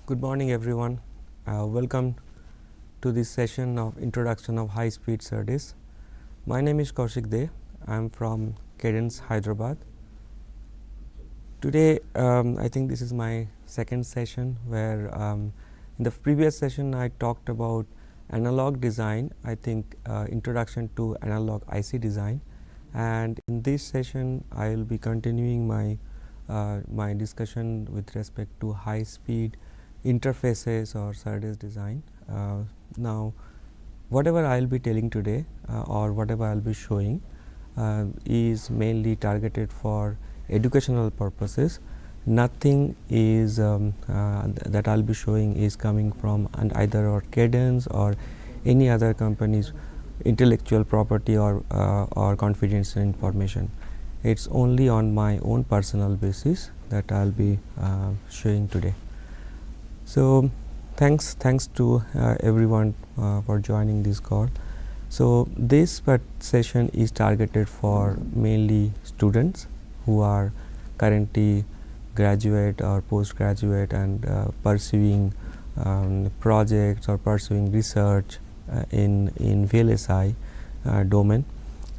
Good morning everyone. Welcome to this session of introduction of high-speed Serdes. My name is Koushik 𝗧𝗧. I am from Cadence, Hyderabad. Today I think this is my second session where in the previous session I talked about analog design, I think introduction to analog IC design, and in this session I will be continuing my discussion with respect to high-speed interfaces or Serdes design. Now whatever I will be telling today or whatever I will be showing is mainly targeted for educational purposes. Nothing is that I will be showing is coming from either or Cadence or any other company's intellectual property or confidential information. It's only on my own personal basis that I will be showing today. So thanks to everyone for joining this call. So this session is targeted for mainly students who are currently graduate or postgraduate and pursuing projects or pursuing research in VLSI domain.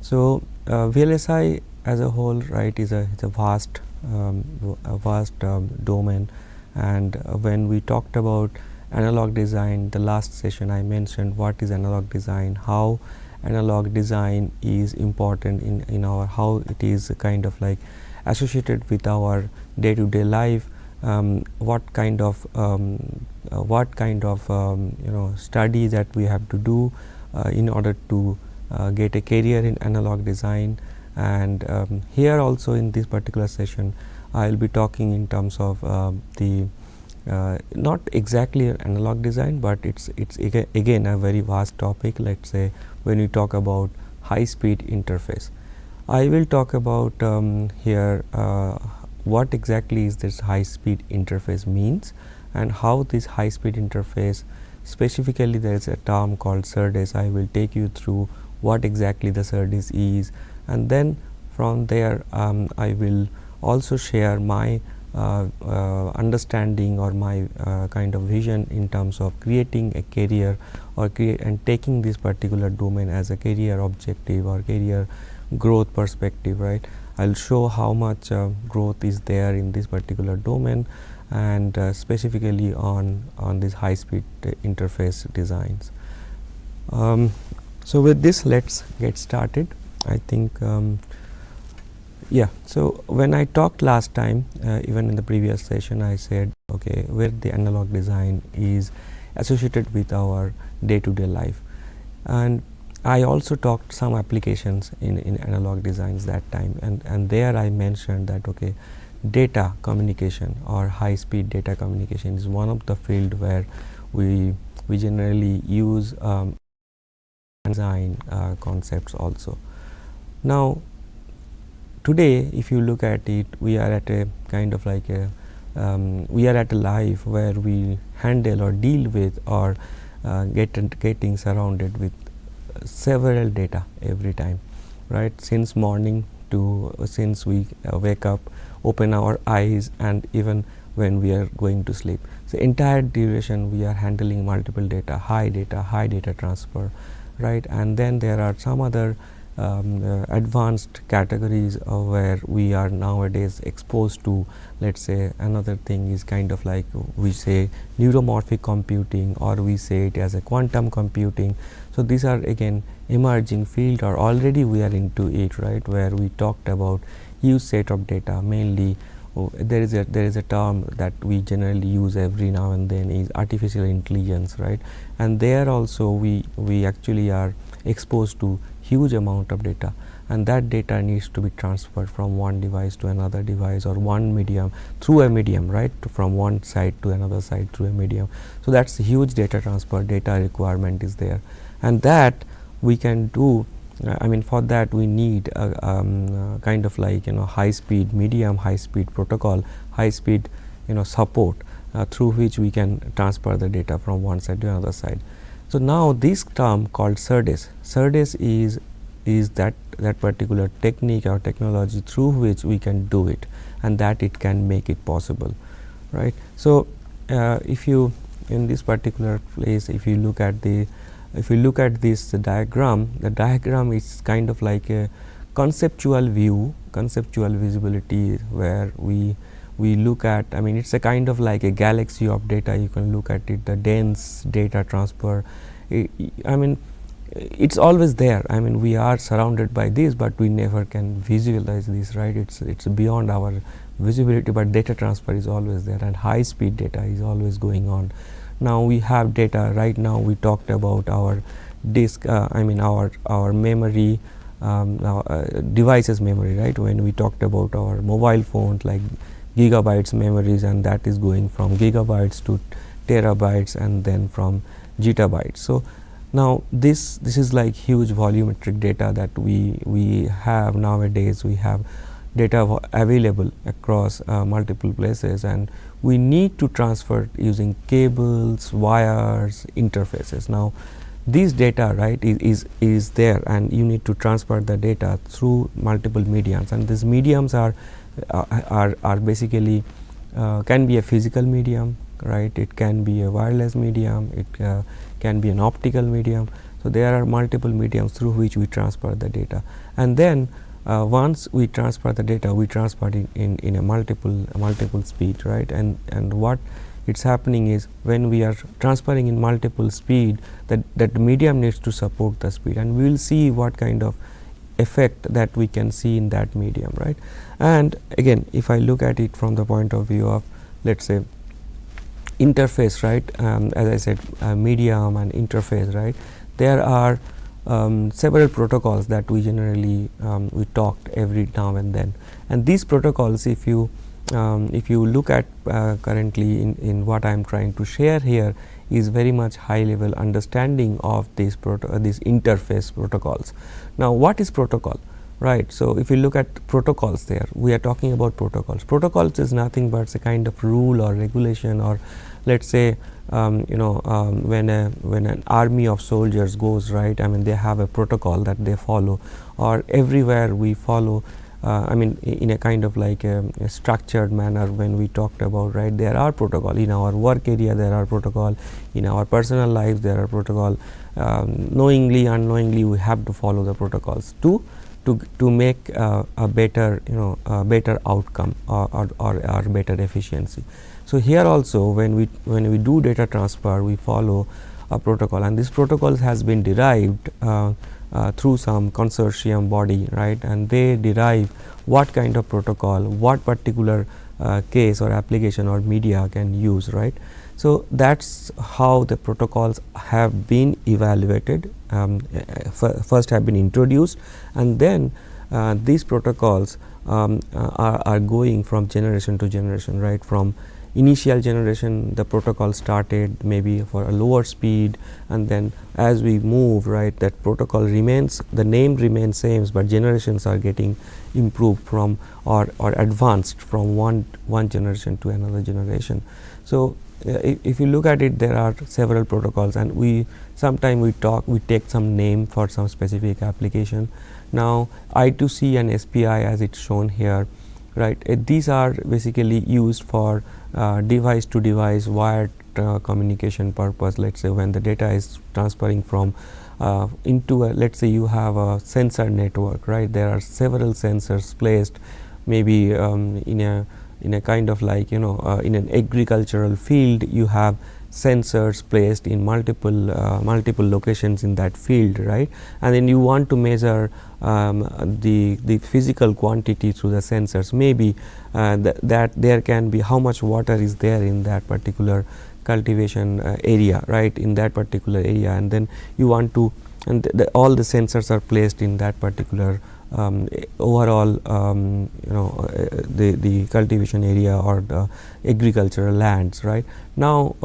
So VLSI as a whole, right, is a vast domain. And when we talked about analog design, the last session I mentioned what is analog design, how analog design is important in our, how it is kind of like associated with our day-to-day life, what kind of study that we have to do in order to get a career in analog design. And here also in this particular session I will be talking in terms of the not exactly analog design, but it's again a very vast topic. Let's say when we talk about high-speed interface, I will talk about here what exactly is this high-speed interface means and how this high-speed interface, specifically there is a term called Serdes. I will take you through what exactly the Serdes is, and then from there I will also share my understanding or my kind of vision in terms of creating a career or and taking this particular domain as a career objective or career growth perspective, right. I will show how much growth is there in this particular domain and specifically on these high-speed interface designs. So with this, let's get started. I think so when I talked last time, even in the previous session, I said okay, where the analog design is associated with our day-to-day life, and I also talked some applications in analog designs that time, and there I mentioned that okay, data communication or high-speed data communication is one of the field where we generally use design concepts also. Now today if you look at it, we are at a kind of like a we are at a life where we handle or deal with or getting surrounded with several data every time, right, since morning to since we wake up, open our eyes, and even when we are going to sleep. So entire duration we are handling multiple data, high data transfer, right. And then there are some other advanced categories where we are nowadays exposed to. Let's say another thing is kind of like we say neuromorphic computing, or we say it as a quantum computing. So these are again emerging field, or already we are into it, right, where we talked about huge set of data. Mainly there is a term that we generally use every now and then is artificial intelligence, right, and there also we actually are exposed to huge amount of data, and that data needs to be transferred from one device to another device or one medium through a medium, right, from one side to another side through a medium. So that's huge data transfer, data requirement is there, and that we can do. I mean, for that we need a kind of like high speed, medium high speed protocol, high speed support through which we can transfer the data from one side to another side. So now this term called Serdes is that particular technique or technology through which we can do it, and that it can make it possible, right. So if you in this particular place, if you look at this diagram, the diagram is kind of like a conceptual view, conceptual visibility, where we look at, I mean, it's a kind of like a galaxy of data. You can look at it, the dense data transfer. I mean, it's always there. I mean, we are surrounded by this, but we never can visualize this, right? It's beyond our visibility, but data transfer is always there, and high speed data is always going on. Now we have data. Right now we talked about our disk, I mean our memory, devices memory, right? When we talked about our mobile phones, like gigabytes memories, and that is going from gigabytes to terabytes and then from zettabytes. So now this is like huge volumetric data that we have nowadays. We have data available across multiple places, and we need to transfer using cables, wires, interfaces. Now this data, right, is there, and you need to transfer the data through multiple mediums, and these mediums are basically can be a physical medium, right? It can be a wireless medium, it can be an optical medium. So there are multiple mediums through which we transfer the data, and then once we transfer the data, we transfer it in a multiple speed, right? And what it's happening is, when we are transferring in multiple speed, that medium needs to support the speed, and we will see what kind of effect that we can see in that medium, right? And again, if I look at it from the point of view of, let's say, interface, right? As I said, medium and interface, right? There are several protocols that we generally we talked every now and then, and these protocols, if you look at currently in what I am trying to share here, is very much high level understanding of these interface protocols. Now what is protocol, right? So if you look at protocols, there we are talking about protocols. Protocols is nothing but a kind of rule or regulation, or let's say when an army of soldiers goes, right, I mean, they have a protocol that they follow, or everywhere we follow, I mean, in a kind of like a structured manner. When we talked about, right, there are protocol in our work area, there are protocol in our personal lives, there are protocol. Knowingly, unknowingly, we have to follow the protocols to make a better better outcome or better efficiency. So here also, when we do data transfer, we follow a protocol, and this protocol has been derived through some consortium body, right, and they derive what kind of protocol, what particular case or application or media can use, right. So that's how the protocols have been evaluated, first have been introduced, and then these protocols are going from generation to generation, right. From initial generation, the protocol started maybe for a lower speed, and then as we move, right, that protocol remains, the name remains same, but generations are getting improved from or advanced from one generation to another generation. So if you look at it, there are several protocols, and we take some name for some specific application. Now I2C and SPI, as it's shown here, right, these are basically used for device to device wired communication purpose. Let's say when the data is transferring from into a, let's say you have a sensor network, right, there are several sensors placed maybe in a kind of like in an agricultural field. You have sensors placed in multiple locations in that field, right, and then you want to measure the physical quantity through the sensors. Maybe that there can be how much water is there in that particular cultivation area, right, in that particular area, and then you want to, and all the sensors are placed in that particular overall the cultivation area or the agricultural lands, right. Now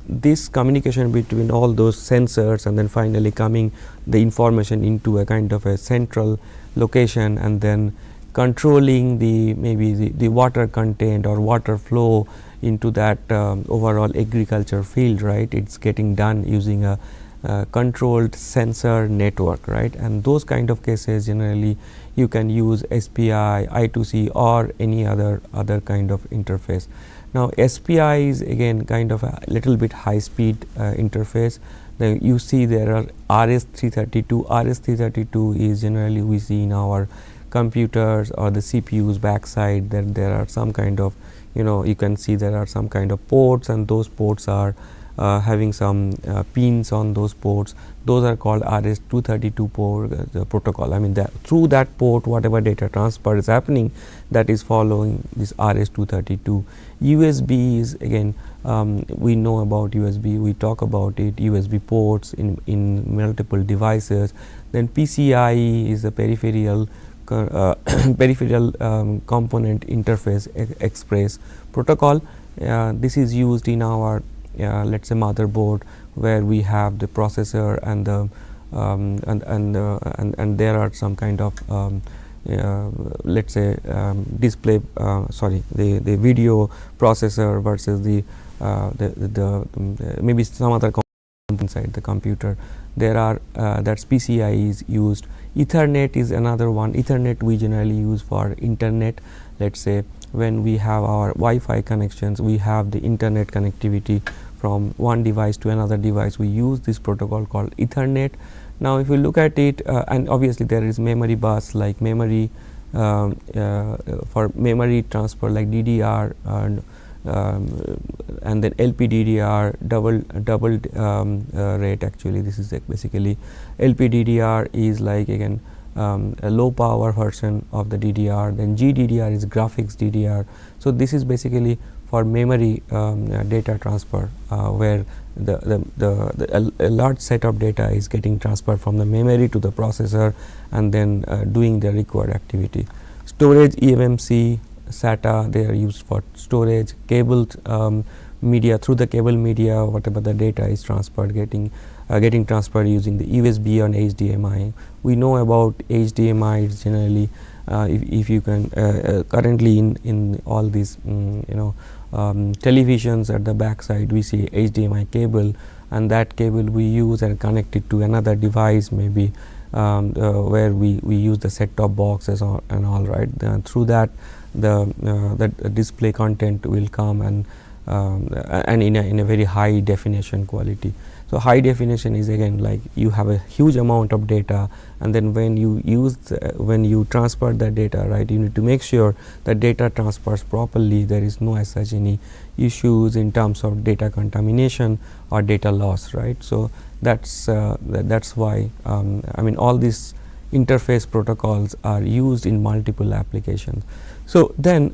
this communication between all those sensors, and then finally coming the information into a kind of a central location, and then controlling the water content or water flow into that overall agriculture field, right. It's getting done using a controlled sensor network, right? And those kind of cases generally you can use SPI, I2C, or any other kind of interface. Now SPI is again kind of a little bit high speed interface. You see there are RS-332. RS-332 is generally we see in our computers or the CPU's backside that there are some kind of, you can see there are some kind of ports, and those ports are having some pins on those ports. Those are called RS-232 port protocol. I mean that through that port whatever data transfer is happening, that is following this RS-232. USB is again, we know about USB, we talk about it, USB ports in multiple devices. Then PCIe is a peripheral component interface express protocol. This is used in our let's say motherboard, where we have the processor and the and there are some kind of let's say display the video processor versus the maybe some other component inside the computer. There are that's PCI is used. Ethernet is another one. Ethernet we generally use for internet. Let's say when we have our Wi-Fi connections, we have the internet connectivity from one device to another device. We use this protocol called Ethernet. Now if you look at it, and obviously there is memory bus, like memory for memory transfer like DDR and then LPDDR, double rate. Actually this is like basically LPDDR is like again a low power version of the DDR. Then GDDR is graphics DDR. So this is basically for memory data transfer, where a large set of data is getting transferred from the memory to the processor and then doing the required activity. Storage, eMMC, SATA, they are used for storage. Cable media, through the cable media whatever the data is transferred, getting transferred using the USB and HDMI. We know about HDMI is generally if you can currently in all these televisions at the back side we see HDMI cable, and that cable we use and connect it to another device, maybe where we use the set-top boxes and all, right. Through that the display content will come and in a very high definition quality. So high definition is again like you have a huge amount of data, and then when you transfer the data, right, you need to make sure that data transfers properly. There is no as such any issues in terms of data contamination or data loss, right. So that's why I mean all these interface protocols are used in multiple applications. So then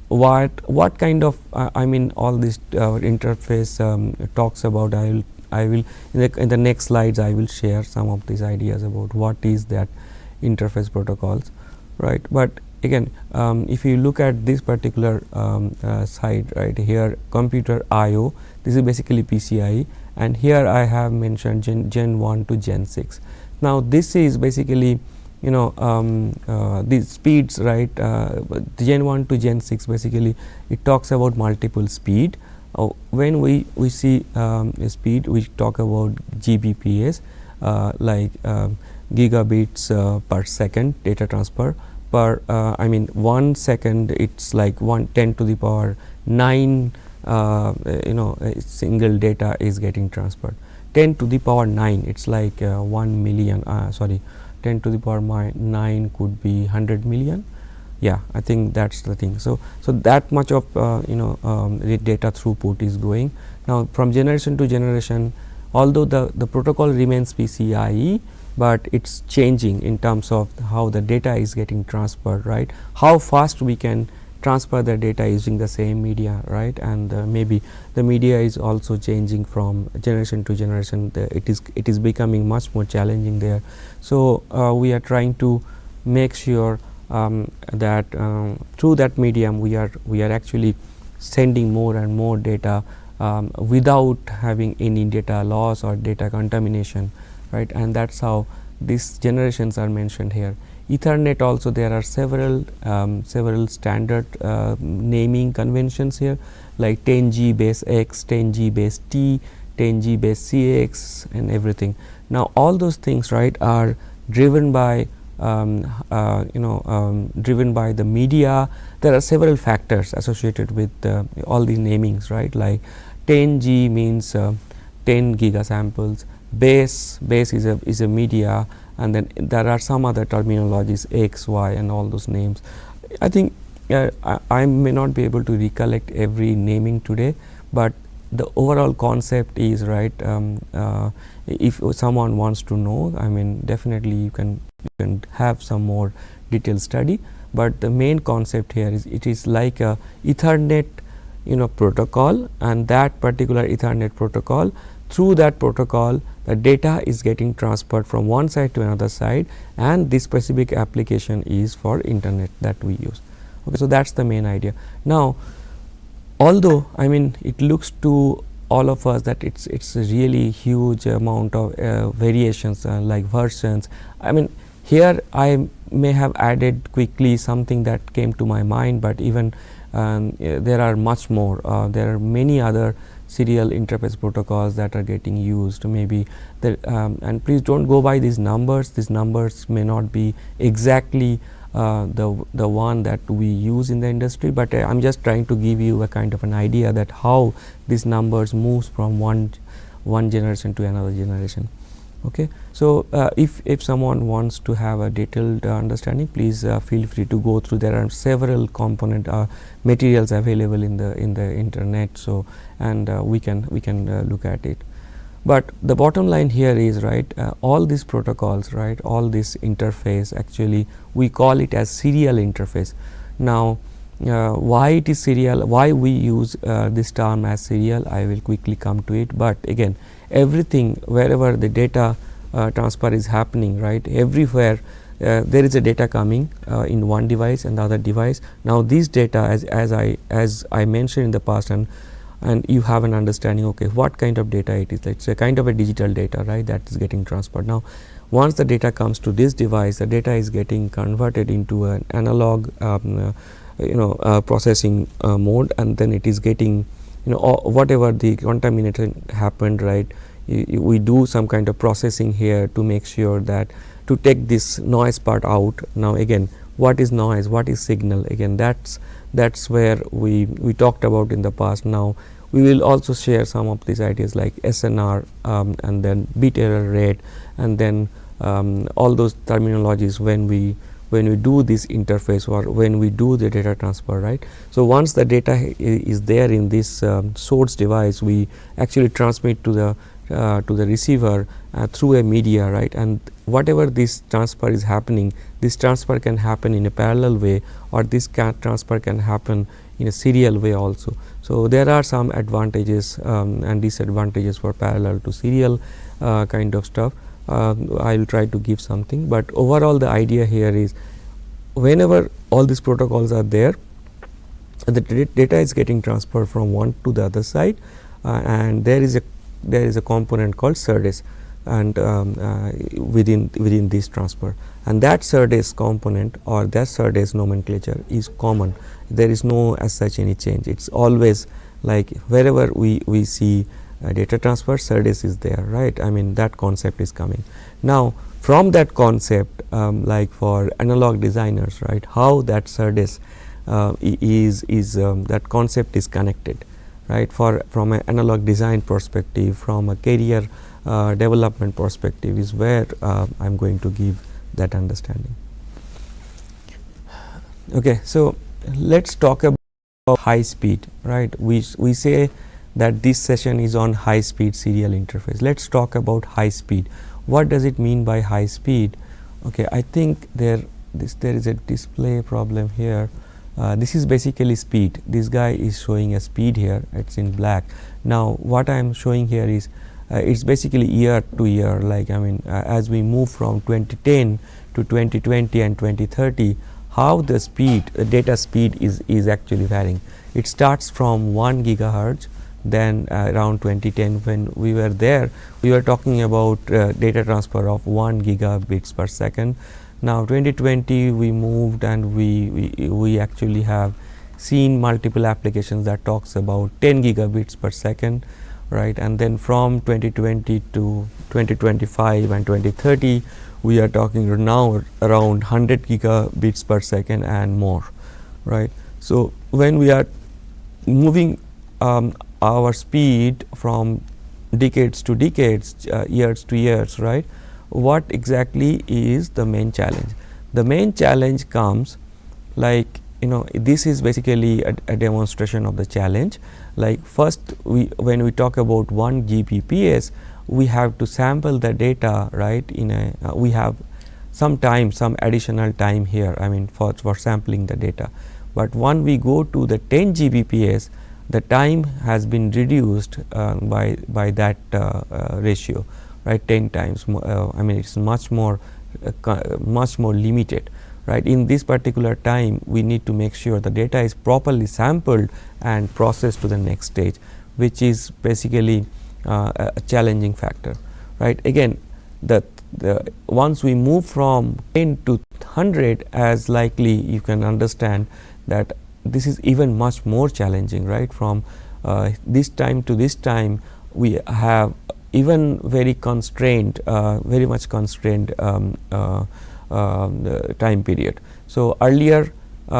what kind of I mean all this interface talks about. I will in the next slides I will share some of these ideas about what is that interface protocols, right. But again if you look at this particular side right here, computer I/O, this is basically PCIe, and here I have mentioned Gen 1 to Gen 6. Now this is basically these speeds, right. Gen 1 to Gen 6 basically it talks about multiple speed. When we see speed, we talk about GBPS, like gigabits per second data transfer per I mean 1 second it's like 10 to the power 9 single data is getting transferred. 10 to the power 9 it's like 1 million 10 to the power 9 could be 100 million. Yeah, I think that's the thing. So that much of data throughput is going. Now from generation to generation, although the protocol remains PCIe, but it's changing in terms of how the data is getting transferred, right. How fast we can transfer the data using the same media, right. And maybe the media is also changing from generation to generation. It is becoming much more challenging there. So we are trying to make sure that through that medium we are actually sending more and more data without having any data loss or data contamination, right. And that's how these generations are mentioned here. Ethernet also, there are several standard naming conventions here, like 10G base X, 10G base T, 𝗳𝗑 base CX and everything. Now all those things, right, are driven by driven by the media. There are several factors associated with all these namings, right, like 10G means 10 gigasamples, base is a media, and then there are some other terminologies X, Y, and all those names. I think I may not be able to recollect every naming today, but the overall concept is, right, if someone wants to know, I mean, definitely you can have some more detailed study, but the main concept here is it is like a Ethernet protocol, and that particular Ethernet protocol, through that protocol the data is getting transferred from one side to another side, and this specific application is for internet that we use. Okay, so that's the main idea. Now, although I mean it looks to all of us that it's a really huge amount of variations like versions, I mean here I may have added quickly something that came to my mind, but even there are much more. There are many other serial interface protocols that are getting used, maybe there, and please don't go by these numbers. These numbers may not be exactly the one that we use in the industry, but I'm just trying to give you a kind of an idea that how these numbers moves from one generation to another generation. Okay, so if someone wants to have a detailed understanding, please feel free to go through. There are several component materials available in the internet, so and we can look at it. But the bottom line here is, right, all these protocols, right, all this interface, actually we call it as serial interface. Now why it is serial, why we use this term as serial, I will quickly come to it. But again, everything, wherever the data transfer is happening, right, everywhere there is a data coming in one device and the other device. Now this data, as I mentioned in the past, and you have an understanding, okay, what kind of data it is. It's a kind of a digital data, right, that is getting transferred. Now once the data comes to this device, the data is getting converted into an analog processing mode, and then it is getting, whatever the contamination happened, right, we do some kind of processing here to make sure that to take this noise part out. Now again, what is noise, what is signal? Again, that's where we talked about in the past. Now we will also share some of these ideas like SNR, and then bit error rate, and then all those terminologies when we do this interface or when we do the data transfer, right. So once the data is there in this source device, we actually transmit to the receiver through a media, right, and whatever this transfer is happening, this transfer can happen in a parallel way, or this transfer can happen in a serial way also. So there are some advantages and disadvantages for parallel to serial kind of stuff. I will try to give something, but overall the idea here is whenever all these protocols are there, the data is getting transferred from one to the other side, and there is a component called Serdes, and within this transfer, and that Serdes component or that Serdes nomenclature is common. There is no as such any change. It's always like wherever we see data transfer, Serdes is there, right. I mean that concept is coming. Now from that concept, like for analog designers, right, how that Serdes is that concept is connected, right, from an analog design perspective, from a career development perspective is where I'm going to give that understanding. Okay, so let's talk about high speed, right. We say that this session is on high speed serial interface. Let's talk about high speed. What does it mean by high speed? Okay, I think there is a display problem here. This is basically speed. This guy is showing a speed here, it's in black. Now what I am showing here is it's basically year to year, like I mean as we move from 2010 to 2020 and 2030, how the speed, the data speed is actually varying. It starts from 1 gigahertz, then around 2010 when we were there, we were talking about data transfer of 1 gigabits per second. Now 2020 we moved, and we actually have seen multiple applications that talks about 10 gigabits per second. right? And then from 2020 to 2025 and 2030, we are talking now around 100 gigabits per second and more, right? So when we are moving our speed from decades to decades, years to years, right? What exactly is the main challenge? The main challenge comes, like, this is basically a demonstration of the challenge. Like, first, when we talk about 1 Gbps, we have to sample the data, right? We have some time, some additional time here, I mean, for sampling the data. But when we go to the 10 Gbps, the time has been reduced by that ratio, right? 10 times. I mean, it's much more limited, right? In this particular time, we need to make sure the data is properly sampled and processed to the next stage, which is basically a challenging factor, right? Again, once we move from 10 to 100, as likely you can understand that this is even much more challenging, right? From this time to this time, we have even very constrained, very much constrained time period. So earlier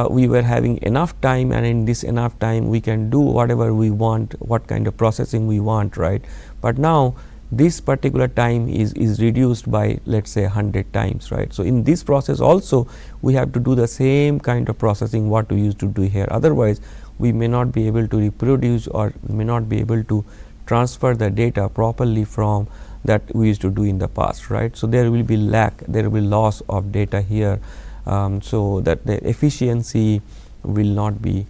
we were having enough time, and in this enough time we can do whatever we want, what kind of processing we want, right? But now this particular time is reduced by, let's say, 100 times, right? So in this process also we have to do the same kind of processing what we used to do here. Otherwise we may not be able to reproduce, or may not be able to transfer the data properly from that we used to do in the past, right? So there will be lack, there will be loss of data here, so that the efficiency will not be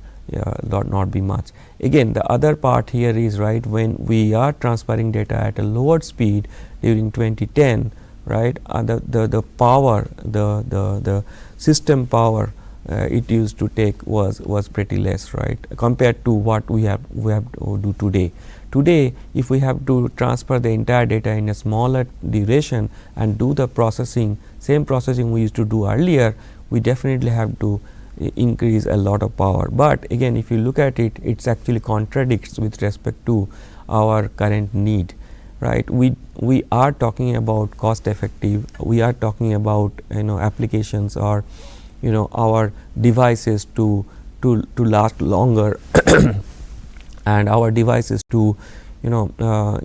much. Again, the other part here is, right, when we are transferring data at a lower speed during 2010, right, the power, the system power it used to take was pretty less, right, compared to what we have to do today. Today, if we have to transfer the entire data in a smaller duration and do the processing, same processing we used to do earlier, we definitely have to increase a lot of power. But again, if you look at it, it's actually contradicts with respect to our current need, right? We are talking about cost effective, we are talking about applications, or our devices to last longer and our devices to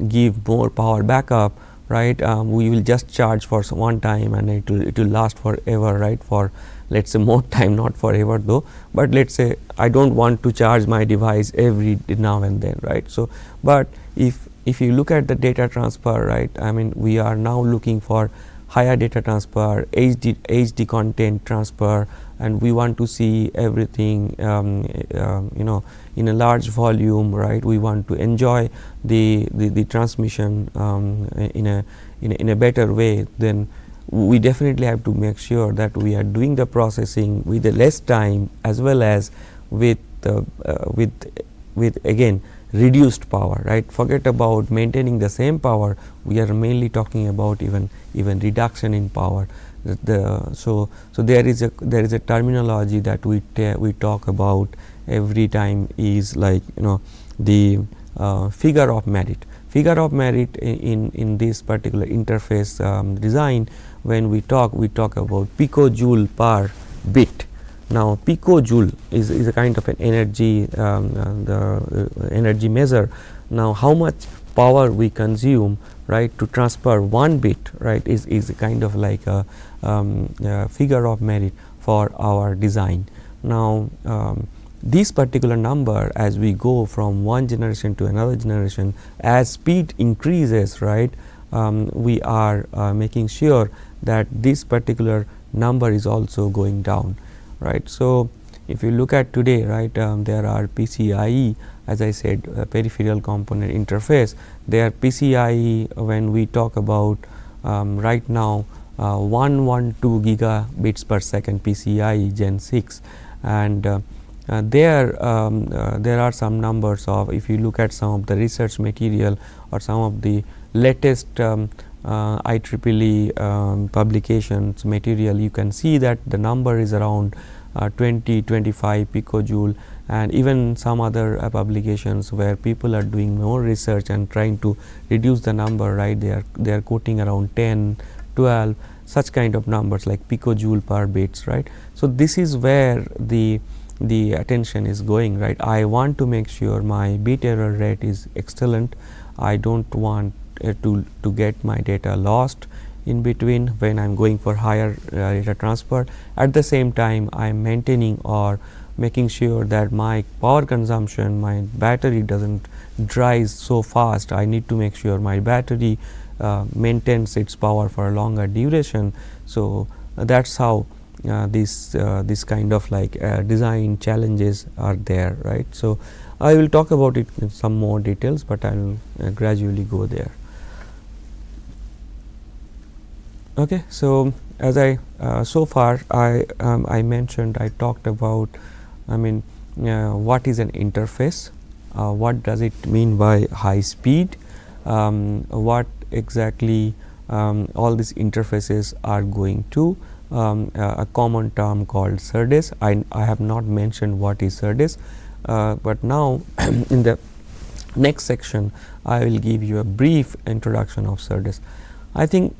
give more power backup, right? We will just charge for one time and it will last forever, right? For, let's say, more time, not forever though, but let's say I don't want to charge my device every now and then, right? So but if you look at the data transfer, right, I mean, we are now looking for higher data transfer, HD content transfer, and we want to see everything in a large volume, right? We want to enjoy the transmission in a better way. Then we definitely have to make sure that we are doing the processing with less time, as well as with again reduced power, right? Forget about maintaining the same power, we are mainly talking about even reduction in power. So there is a terminology that we talk about every time, is like the figure of merit. Figure of merit in this particular interface design, when we talk about picojoule per bit. Now picojoule is a kind of an energy, the energy measure. Now how much power we consume, right, to transfer 1 bit, right, is a kind of like a figure of merit for our design. Now this particular number, as we go from one generation to another generation, as speed increases, right, we are making sure that this particular number is also going down, right? So if you look at today, right, there are PCIe, as I said, peripheral component interface. There are PCIe, when we talk about right now 112 gigabits per second PCIe Gen 6, and there are some numbers of, if you look at some of the research material or some of the latest IEEE publications material, you can see that the number is around 20, 25 picojoule, and even some other publications where people are doing more research and trying to reduce the number, right? They are quoting around 10, 12, such kind of numbers like picojoule per bits, right? So this is where the attention is going, right? I want to make sure my bit error rate is excellent. I don't want to get my data lost in between when I'm going for higher data transfer. At the same time, I'm maintaining or making sure that my power consumption, my battery doesn't dries so fast. I need to make sure my battery maintains its power for a longer duration. So that's how this kind of like design challenges are there, right? So I will talk about it in some more details, but I will gradually go there. Okay, so as I so far I mentioned, I talked about, I mean, what is an interface, what does it mean by high speed, what exactly all these interfaces are going to, a common term called Serdes. I have not mentioned what is Serdes, but now in the next section I will give you a brief introduction of Serdes. I think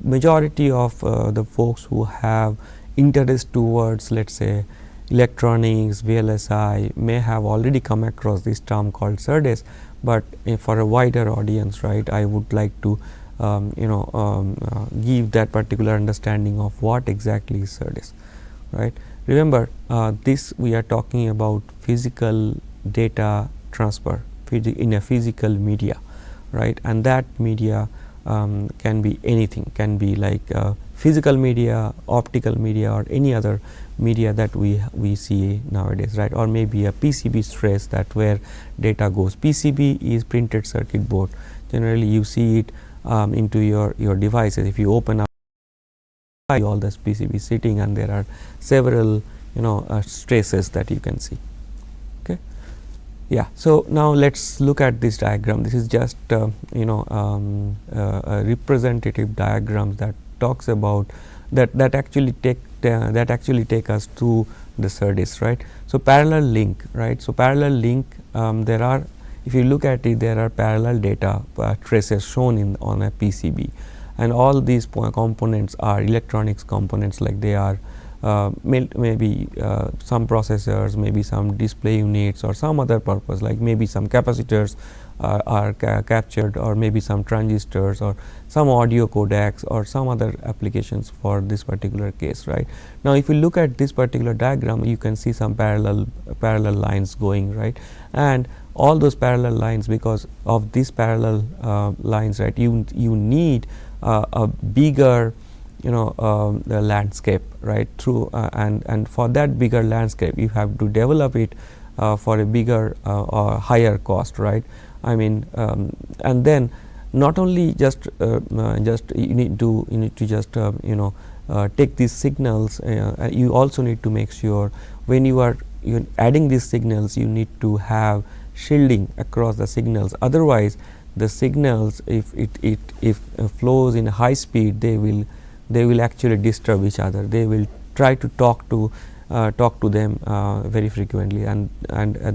majority of the folks who have interest towards, let's say, electronics, VLSI may have already come across this term called Serdes, but for a wider audience, right, I would like to give that particular understanding of what exactly is Serdes, right. Remember, this we are talking about physical data transfer in a physical media, right, and that media can be anything, can be like physical media, optical media, or any other media that we see nowadays, right, or maybe a PCB stress, that where data goes. PCB is printed circuit board. Generally you see it into your devices. If you open up all this PCB sitting, and there are several stresses that you can see. Okay. Yeah, so now let's look at this diagram. This is just a representative diagram that talks about that actually take us to the Serdes, right. So parallel link, right. So parallel link, there are, if you look at it, there are parallel data traces shown on a PCB, and all these components are electronics components, like they are maybe some processors, maybe some display units, or some other purpose, like maybe some capacitors are captured, or maybe some transistors, or some audio codecs, or some other applications for this particular case, right. Now if you look at this particular diagram, you can see some parallel lines going, right, and all those parallel lines, because of these parallel lines, right, you need a bigger the landscape, right, through and for that bigger landscape you have to develop it for a bigger or higher cost, right. I mean, and then not only just you need to just take these signals, you also need to make sure when you are adding these signals, you need to have shielding across the signals. Otherwise the signals, if it flows in high speed, they will actually disturb each other. They will try to talk to them very frequently, and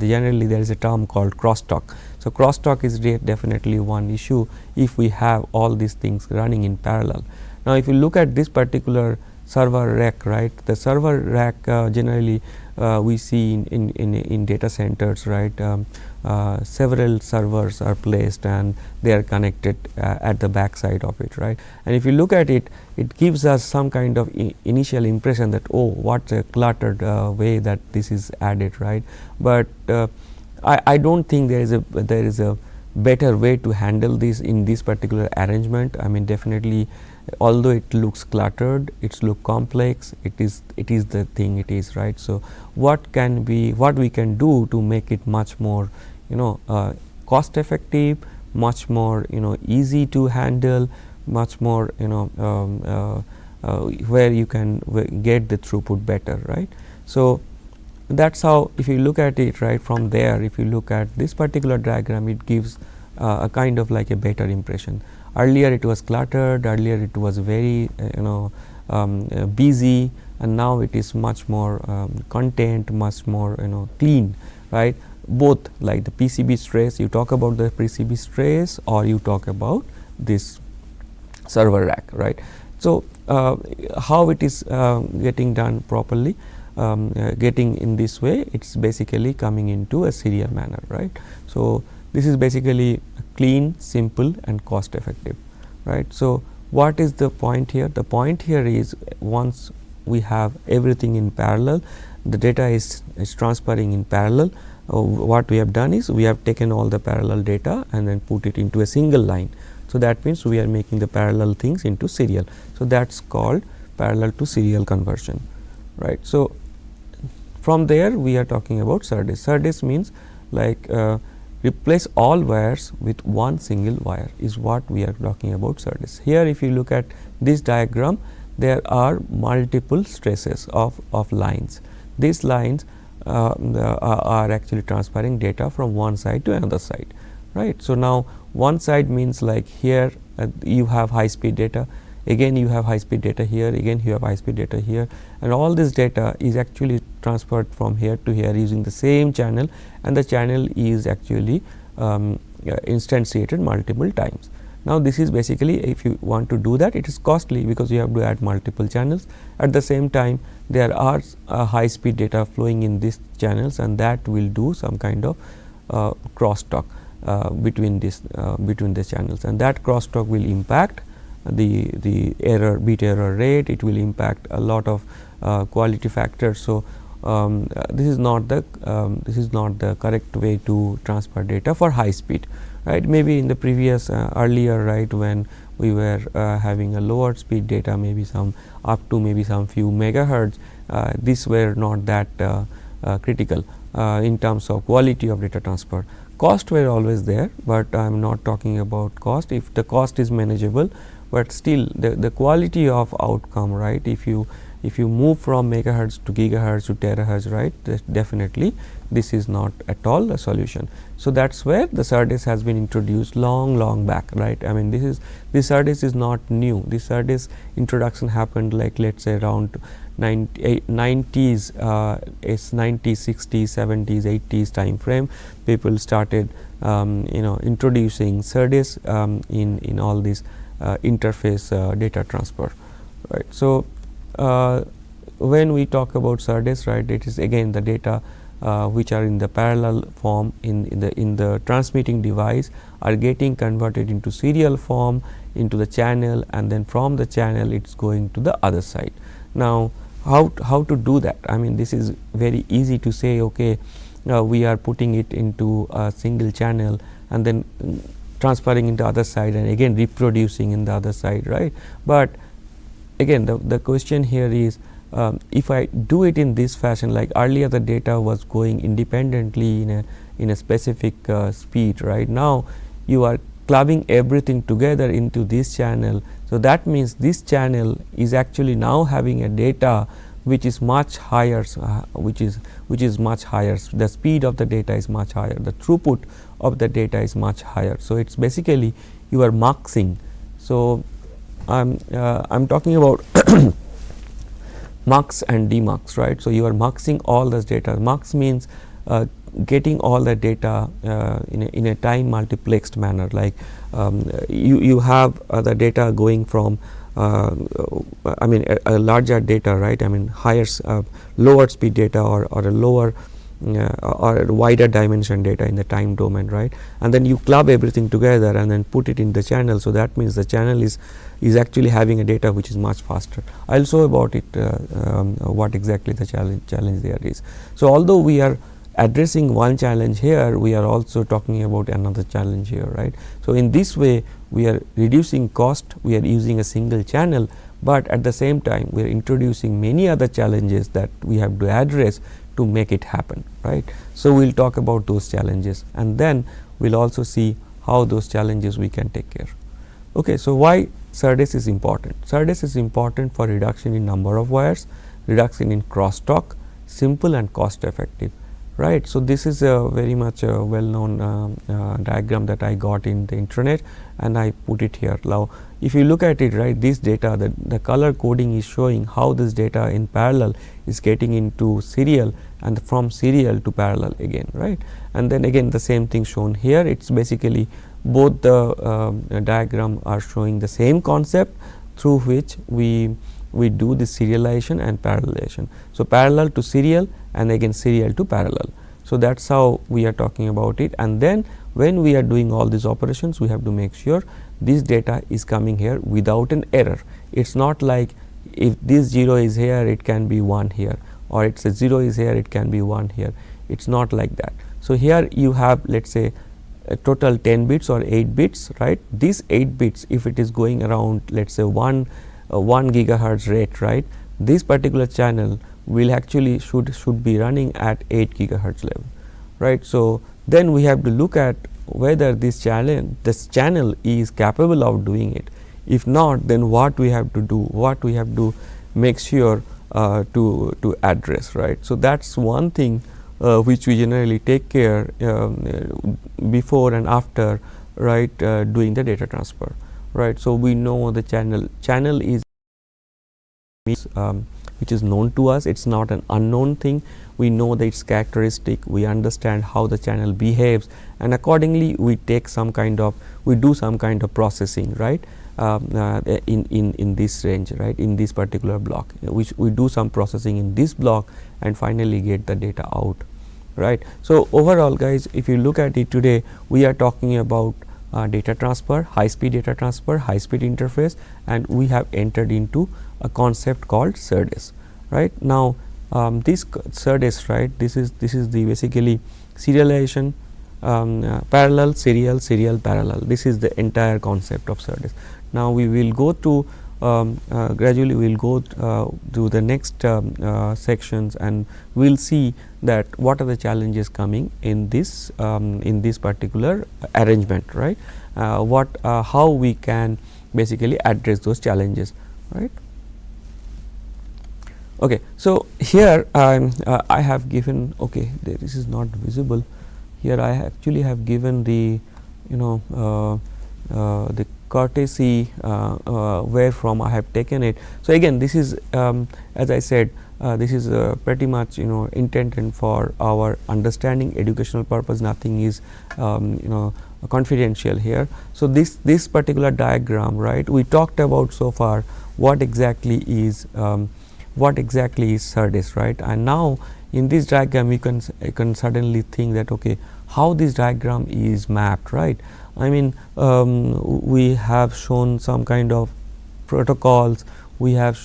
generally there is a term called crosstalk. So crosstalk is definitely one issue if we have all these things running in parallel. Now if you look at this particular server rack, right, the server rack generally we see in data centers, right, several servers are placed and they are connected at the back side of it, right. And if you look at it, it gives us some kind of initial impression that, oh, what a cluttered way that this is added, right. But I don't think there is a better way to handle this in this particular arrangement. I mean, definitely, although it looks cluttered, it looks complex, it is the thing it is, right. So what we can do to make it much more cost effective, much more easy to handle, much more where you can get the throughput better, right. So that's how, if you look at it, right, from there, if you look at this particular diagram, it gives a kind of like a better impression. Earlier it was cluttered, earlier it was very busy, and now it is much more content, much more clean, right? Both, like the PCB stress, you talk about the PCB stress or you talk about this server rack, right? So how it is getting done properly, getting in this way, it's basically coming into a serial manner, right? So this is basically clean, simple and cost effective, right? So what is the point here? The point here is, once we have everything in parallel, the data is transferring in parallel. What we have done is we have taken all the parallel data and then put it into a single line. So that means we are making the parallel things into serial. So that's called parallel to serial conversion, right? So from there we are talking about Serdes. Serdes means like replace all wires with one single wire is what we are talking about Serdes. Here if you look at this diagram, there are multiple stresses of lines. These lines are actually transferring data from one side to another side, right? So now one side means like here you have high speed data, again you have high speed data here, again you have high speed data here, and all this data is actually transferred from here to here using the same channel, and the channel is actually instantiated multiple times. Now this is basically, if you want to do that, it is costly because you have to add multiple channels. At the same time, there are high speed data flowing in these channels, and that will do some kind of crosstalk between the channels, and that crosstalk will impact the error, bit error rate. It will impact a lot of quality factors. So this is not the correct way to transfer data for high speed, right? Maybe in the previous earlier, right, when we were having a lower speed data, maybe some up to maybe some few megahertz, these were not that critical in terms of quality of data transfer. Cost were always there, but I am not talking about cost. If the cost is manageable, but still the quality of outcome, right? If you move from megahertz to gigahertz to terahertz, right, definitely this is not at all a solution. So that's where the Serdes has been introduced long back, right? I mean, this Serdes is not new. This Serdes introduction happened like, let's say, around 90s, 90s, 60s, 70s, 80s time frame. People started introducing Serdes in all these interface data transfer, right? So when we talk about Serdes, right, it is again the data which are in the parallel form in the transmitting device are getting converted into serial form into the channel, and then from the channel it's going to the other side. Now how to do that? I mean, this is very easy to say, okay, we are putting it into a single channel and then transferring into the other side and again reproducing in the other side, right? But again the question here is, if I do it in this fashion, like earlier the data was going independently in a specific speed, right? Now you are clubbing everything together into this channel. So that means this channel is actually now having a data which is much higher, which is much higher. The speed of the data is much higher. The throughput of the data is much higher. So it's basically you are muxing. So I'm talking about mux and demux, right? So you are muxing all this data. Mux means getting all the data in a time multiplexed manner, like you have the data going from I mean a larger data, right? I mean higher lower speed data or a lower or a wider dimension data in the time domain, right? And then you club everything together and then put it in the channel. So that means the channel is actually having a data which is much faster. I'll show about it what exactly the challenge there is. So although we are addressing one challenge here, we are also talking about another challenge here, right? So in this way we are reducing cost, we are using a single channel, but at the same time we are introducing many other challenges that we have to address to make it happen, right? So we'll talk about those challenges, and then we'll also see how those challenges we can take care. Okay, so why Serdes is important? Serdes is important for reduction in number of wires, reduction in crosstalk, simple and cost effective, right. So this is a very much a well known diagram that I got in the internet, and I put it here. Now if you look at it, right, this data, the color coding is showing how this data in parallel is getting into serial, and from serial to parallel again, right. And then again the same thing shown here. It's basically both the diagram are showing the same concept through which we do the serialization and parallelization. So parallel to serial, and again serial to parallel. So that's how we are talking about it. And then when we are doing all these operations, we have to make sure this data is coming here without an error. It's not like if this 0 is here, it can be 1 here, or it's a 0 is here, it can be 1 here. It's not like that. So here you have, let's say, a total 10 bits or 8 bits, right. These 8 bits, if it is going around, let's say 1 gigahertz rate, right, this particular channel will actually should be running at 8 gigahertz level, right. So then we have to look at whether this channel is capable of doing it. If not, then what we have to do, what we have to make sure to address, right. So that's one thing which we generally take care before and after, right, doing the data transfer, right. So we know the channel is which is known to us. It's not an unknown thing. We know that its characteristic, we understand how the channel behaves, and accordingly we take some kind of, we do some kind of processing, right, in this range, right, in this particular block, which we do some processing in this block and finally get the data out, right. So overall, guys, if you look at it today, we are talking about data transfer, high speed data transfer, high speed interface, and we have entered into a concept called Serdes, right. Now this Serdes, right, this is the basically serialization, parallel, serial, parallel. This is the entire concept of Serdes. Now we will go to gradually we will go to the next sections, and we will see that what are the challenges coming in this particular arrangement, right. How we can basically address those challenges, right. Okay, so here I have given, okay, this is not visible here. I actually have given the the 𝗧𝗧 where from I have taken it. So again, this is as I said, this is pretty much intended for our understanding, educational purpose. Nothing is confidential here. So this particular diagram, right, we talked about so far what exactly is Serdes, right. And now in this diagram you can suddenly think that, okay, how this diagram is mapped, right. I mean, we have shown some kind of protocols, we have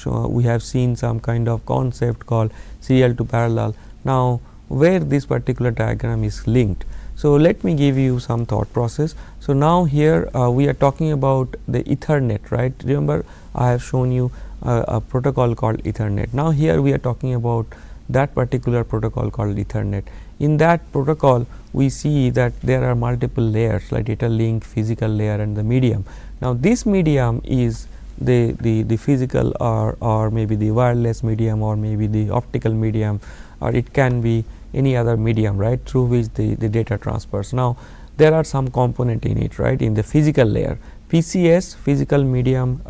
seen some kind of concept called serial to parallel. Now where this particular diagram is linked, so let me give you some thought process. So now here we are talking about the Ethernet, right. Remember, I have shown you a protocol called Ethernet. Now here we are talking about that particular protocol called Ethernet. In that protocol we see that there are multiple layers like data link, physical layer, and the medium. Now this medium is the physical or maybe the wireless medium, or maybe the optical medium, or it can be any other medium, right, through which the data transfers. Now there are some component in it, right, in the physical layer. PCS, physical medium,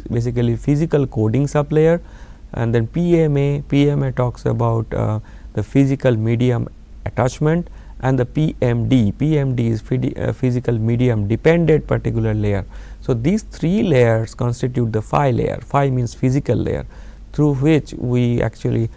basically physical coding sublayer, and then PMA talks about the physical medium attachment, and the PMD is physical medium dependent particular layer. So these three layers constitute the phi layer. Phi means physical layer through which we actually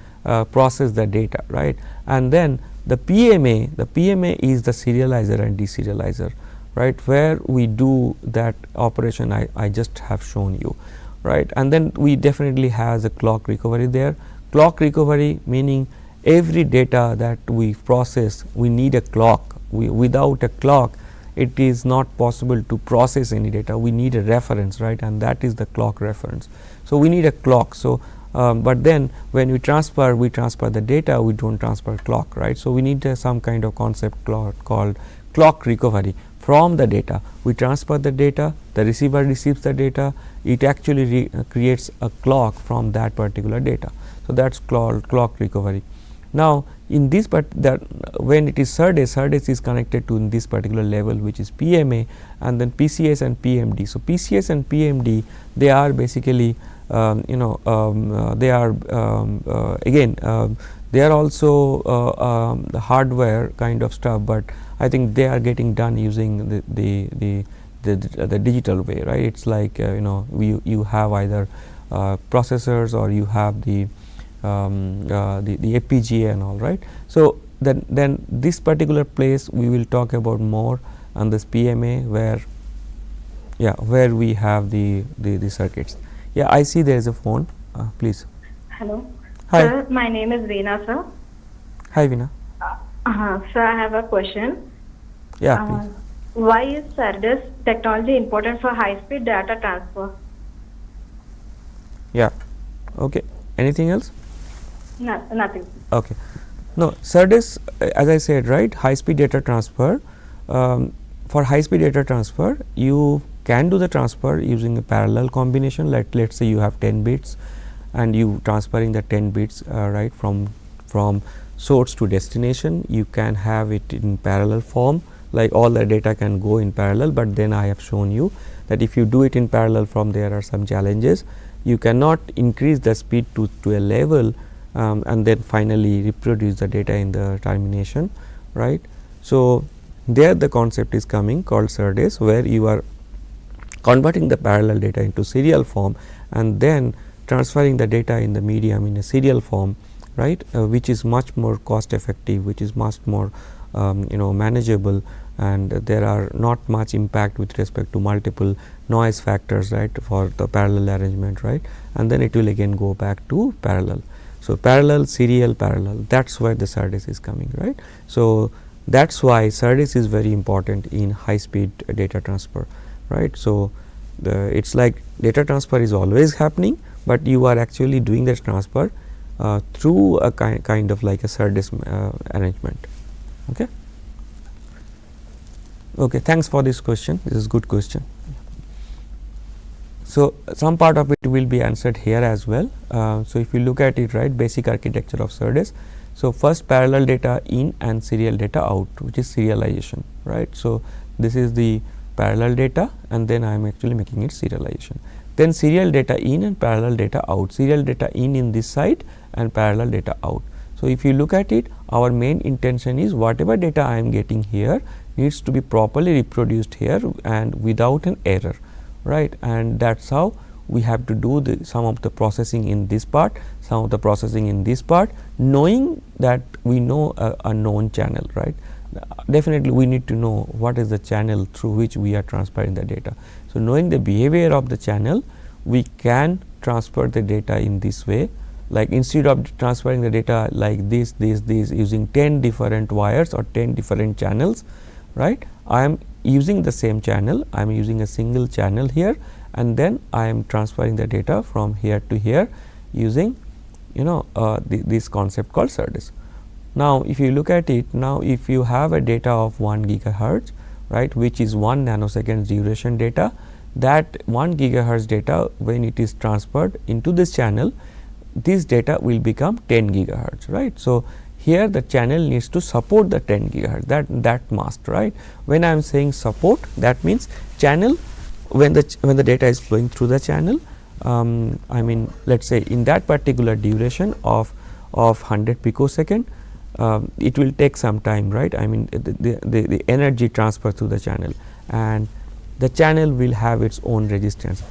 process the data, right. And then the PMA is the serializer and deserializer, right, where we do that operation I just have shown you, right. And then we definitely has a clock recovery there. Clock recovery meaning every data that we process, we need a clock. Without a clock it is not possible to process any data. We need a reference, right, and that is the clock reference. So we need a clock. So but then when we transfer the data, we don't transfer clock, right. So we need some kind of concept called clock recovery. From the data we transfer the data, the receiver receives the data, it actually creates a clock from that particular data. So that's called clock recovery. Now in this, but that when it is Serdes is connected to in this particular level, which is PMA, and then PCS and PMD. So, PCS and PMD, they are basically they are again they are also the hardware kind of stuff, but I think they are getting done using the digital way, right. It is like you have either processors, or you have the FPGA and all, right. So, then this particular place we will talk about more on this PMA, where we have the circuits. Yeah, I see there is a phone. Please. Hello. Hi. Sir, my name is Veena, sir. Hi, Veena. Sir, I have a question. Yeah, please. Why is Serdes technology important for high-speed data transfer? Yeah. Okay. Anything else? No, nothing. Okay. No, Serdes, as I said, right, high-speed data transfer. For high-speed data transfer, you can do the transfer using a parallel combination. Let's say you have 10 bits, and you transferring the 10 bits right from source to destination. You can have it in parallel form, like all the data can go in parallel, but then I have shown you that if you do it in parallel form, there are some challenges. You cannot increase the speed to a level and then finally reproduce the data in the termination, right. So, there the concept is coming called Serdes, where you are converting the parallel data into serial form and then transferring the data in the medium in a serial form, right, which is much more cost effective, which is much more manageable, and there are not much impact with respect to multiple noise factors, right, for the parallel arrangement, right, and then it will again go back to parallel. So, parallel, serial, parallel, that is where the Serdes is coming, right. So, that is why Serdes is very important in high speed data transfer, right. So, it is like data transfer is always happening, but you are actually doing that transfer through a kind of like a Serdes arrangement. Okay. Okay, thanks for this question. This is good question. So, some part of it will be answered here as well. So, if you look at it, right, basic architecture of Serdes. So, first parallel data in and serial data out, which is serialization, right. So, this is the parallel data, and then I am actually making it serialization. Then serial data in and parallel data out, serial data in this side and parallel data out. So, if you look at it, our main intention is whatever data I am getting here needs to be properly reproduced here and without an error, right, and that is how we have to do some of the processing in this part, some of the processing in this part, knowing that we know a known channel, right. Definitely we need to know what is the channel through which we are transferring the data. So, knowing the behavior of the channel, we can transfer the data in this way, like instead of transferring the data like this using 10 different wires or 10 different channels, right. I am using the same channel, I am using a single channel here, and then I am transferring the data from here to here using this concept called Serdes. Now, if you look at it, now if you have a data of 1 gigahertz, right, which is 1 nanosecond duration data, that 1 gigahertz data, when it is transferred into this channel, this data will become 10 gigahertz, right. So, here the channel needs to support the 10 gigahertz, that must, right. When I am saying support, that means channel, when the data is flowing through the channel, I mean, let us say in that particular duration of 100 picosecond, it will take some time, right. I mean, the energy transfer through the channel, and the channel will have its own resistance.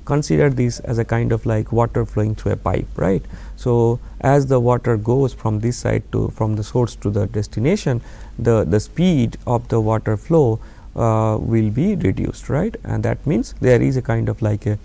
Consider this as a kind of like water flowing through a pipe, right. So, as the water goes from this side from the source to the destination, the speed of the water flow will be reduced, right, and that means there is a kind of like a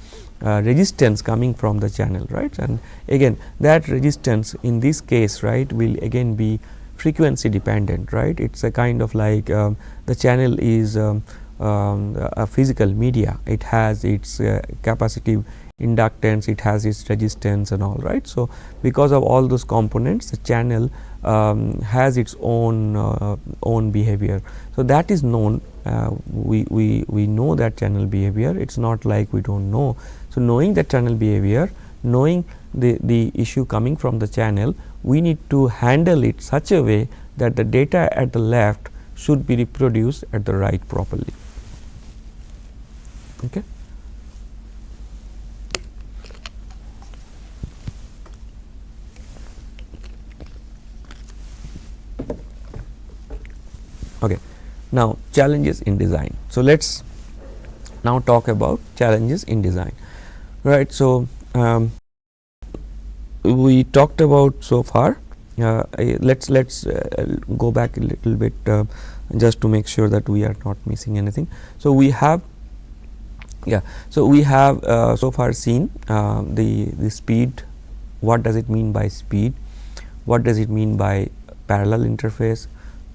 resistance coming from the channel, right, and again that resistance in this case, right, will again be frequency dependent, right. It is a kind of like the channel is a physical media, it has its capacitive inductance, it has its resistance and all, right. So, because of all those components, the channel has its own behavior. So, that is known, we know that channel behavior, it is not like we do not know. So, knowing the channel behavior, knowing the issue coming from the channel, we need to handle it such a way that the data at the left should be reproduced at the right properly. Okay. Okay. Now, challenges in design. So, let us now talk about challenges in design, right. So, we talked about so far. Let's go back a little bit just to make sure that we are not missing anything. So, we have so far seen the speed. What does it mean by speed? What does it mean by parallel interface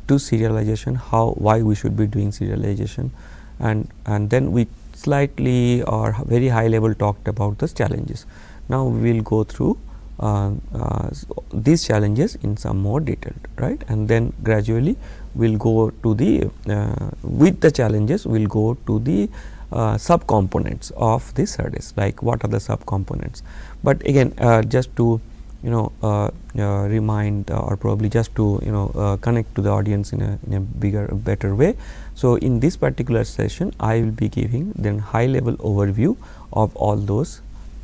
to serialization? Why we should be doing serialization, and then we slightly or very high level talked about the challenges. Now, we will go through these challenges in some more detail, right, and then gradually we will go to the with the challenges we will go to the subcomponents of the Serdes, like what are the subcomponents. But again, just to remind or probably just to connect to the audience in a better way. So, in this particular session I will be giving then high level overview of all those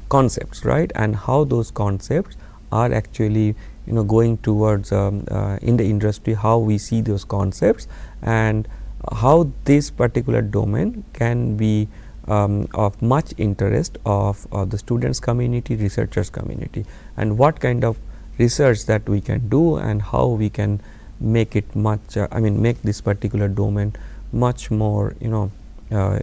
concepts, right, and how those concepts are actually going towards in the industry, how we see those concepts and how this particular domain can be of much interest of the students community, researchers community, and what kind of research that we can do and how we can make it much make this particular domain much more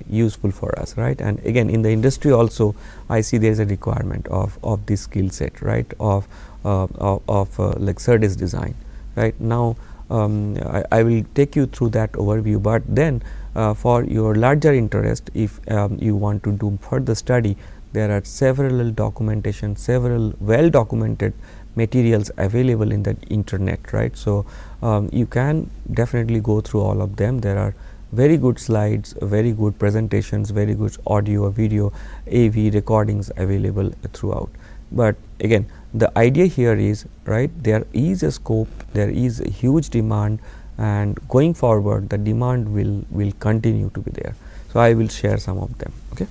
useful for us, right. And again, in the industry also I see there is a requirement of this skill set, right, of like Serdes design, right. Now, I will take you through that overview, but then for your larger interest, if you want to do further study, there are several documentation, several well documented materials available in the internet, right. So, you can definitely go through all of them. There are very good slides, very good presentations, very good audio, video, AV recordings available throughout. But again, the idea here is, right, there is a scope, there is a huge demand, and going forward the demand will continue to be there. So, I will share some of them. Okay.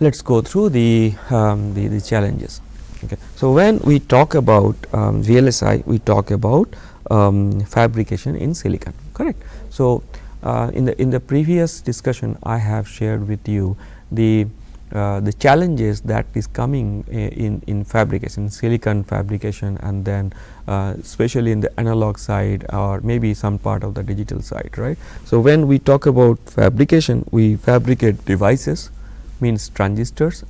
Let us go through the challenges. Okay. So, when we talk about VLSI, we talk about fabrication in silicon, correct. So, in the previous discussion I have shared with you the challenges that is coming in fabrication, silicon fabrication, and then especially in the analog side or maybe some part of the digital side, right. So, when we talk about fabrication, we fabricate devices, means transistors.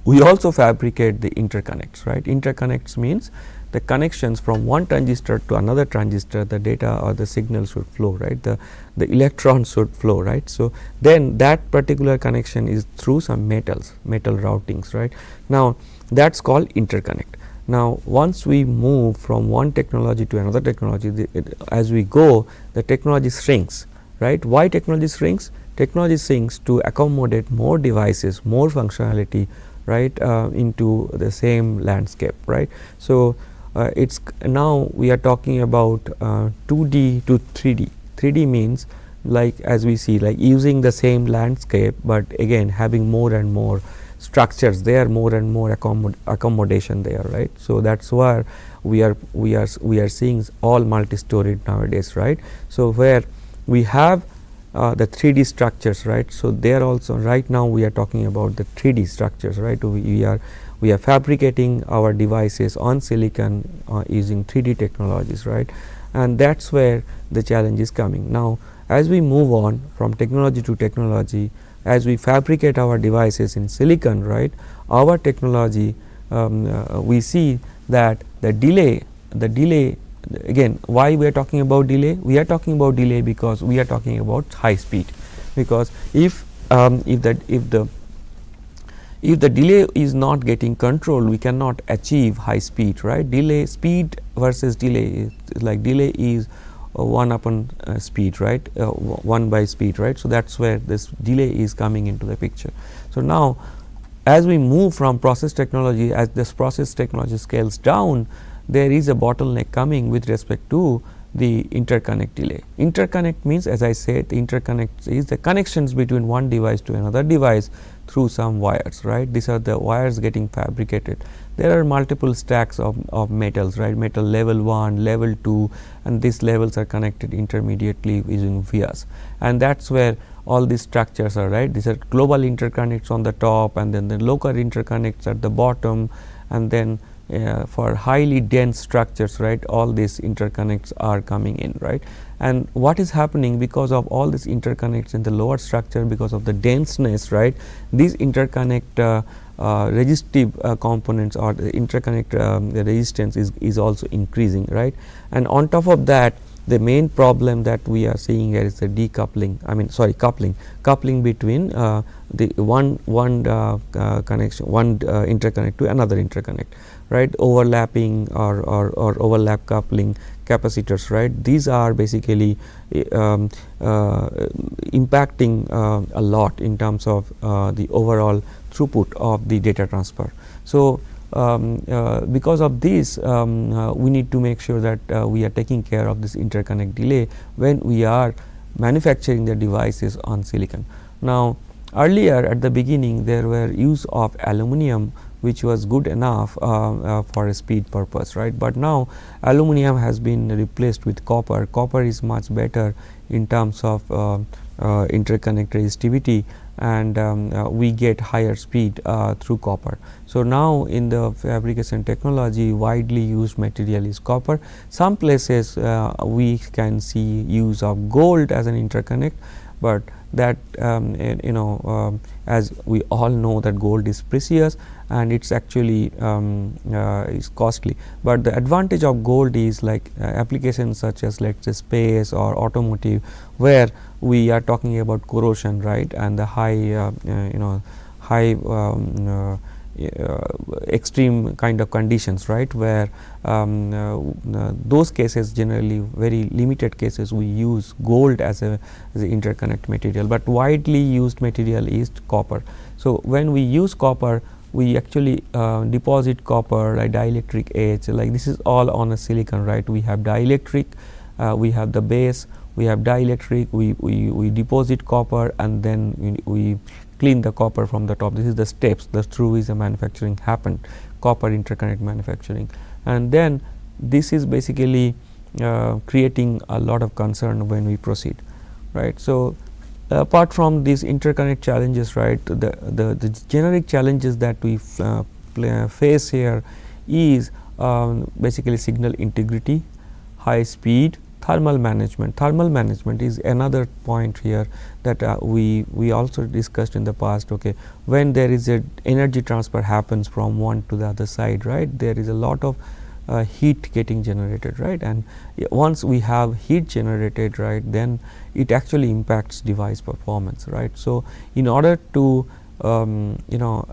We also fabricate the interconnects, right. Interconnects means the connections from one transistor to another transistor, the data or the signal should flow, right, the electrons should flow, right. So, then that particular connection is through some metal routings, right. Now, that is called interconnect. Now, once we move from one technology to another technology, as we go, the technology shrinks, right. Why technology shrinks? Technology shrinks to accommodate more devices, more functionality, right, into the same landscape, right. So, it's now we are talking about 2D to 3D. 3D means like as we see, like using the same landscape, but again having more and more structures there, more and more accommodation there, right. So, that is where we are seeing all multi-storied nowadays, right. So, where we have the 3D structures, right. So, there also right now we are talking about the 3D structures, right. We are fabricating our devices on silicon using 3D technologies, right, and that is where the challenge is coming. Now, as we move on from technology to technology, as we fabricate our devices in silicon, right, our technology we see that the delay again, why we are talking about delay? We are talking about delay because we are talking about high speed, because if the delay is not getting controlled, we cannot achieve high speed, right. Delay, speed versus delay is like delay is 1 upon speed, right, 1 by speed, right. So, that is where this delay is coming into the picture. So, now as we move from process technology, as this process technology scales down, there is a bottleneck coming with respect to the interconnect delay. Interconnect means, as I said, the interconnect is the connections between one device to another device through some wires, right. These are the wires getting fabricated. There are multiple stacks of metals, right, metal level 1, level 2, and these levels are connected intermediately using vias, and that is where all these structures are, right. These are global interconnects on the top, and then the local interconnects at the bottom, and then for highly dense structures, right, all these interconnects are coming in, right. And what is happening because of all these interconnects in the lower structure, because of the denseness, right, these interconnect resistive components or the interconnect resistance is also increasing, right. And on top of that, the main problem that we are seeing here is the decoupling, coupling between the one connection, one interconnect to another interconnect, right, overlapping or overlap coupling capacitors, right. These are basically impacting a lot in terms of the overall throughput of the data transfer. So, because of this, we need to make sure that we are taking care of this interconnect delay when we are manufacturing the devices on silicon. Now, earlier at the beginning there were use of aluminum, which was good enough for a speed purpose, right. But now aluminum has been replaced with copper. Copper is much better in terms of interconnect resistivity, and we get higher speed through copper. So, now in the fabrication technology, widely used material is copper. Some places we can see use of gold as an interconnect, but that as we all know that gold is precious and it is actually is costly, but the advantage of gold is like applications such as, let us say, space or automotive, where we are talking about corrosion, right, and the high high extreme kind of conditions, right, where those cases, generally very limited cases, we use gold as a interconnect material, but widely used material is copper. So, when we use copper, we actually deposit copper like dielectric edge, like this is all on a silicon, right. We have dielectric, we have the base, we have dielectric, we deposit copper, and then we clean the copper from the top. This is the steps through which the manufacturing happened, copper interconnect manufacturing, and then this is basically creating a lot of concern when we proceed, right. So, apart from these interconnect challenges, right, the generic challenges that we face here is basically signal integrity, high speed, thermal management. Thermal management is another point here that we also discussed in the past. Okay, when there is a energy transfer happens from one to the other side, right, there is a lot of heat getting generated, right, and once we have heat generated, right, then it actually impacts device performance, right. So, in order to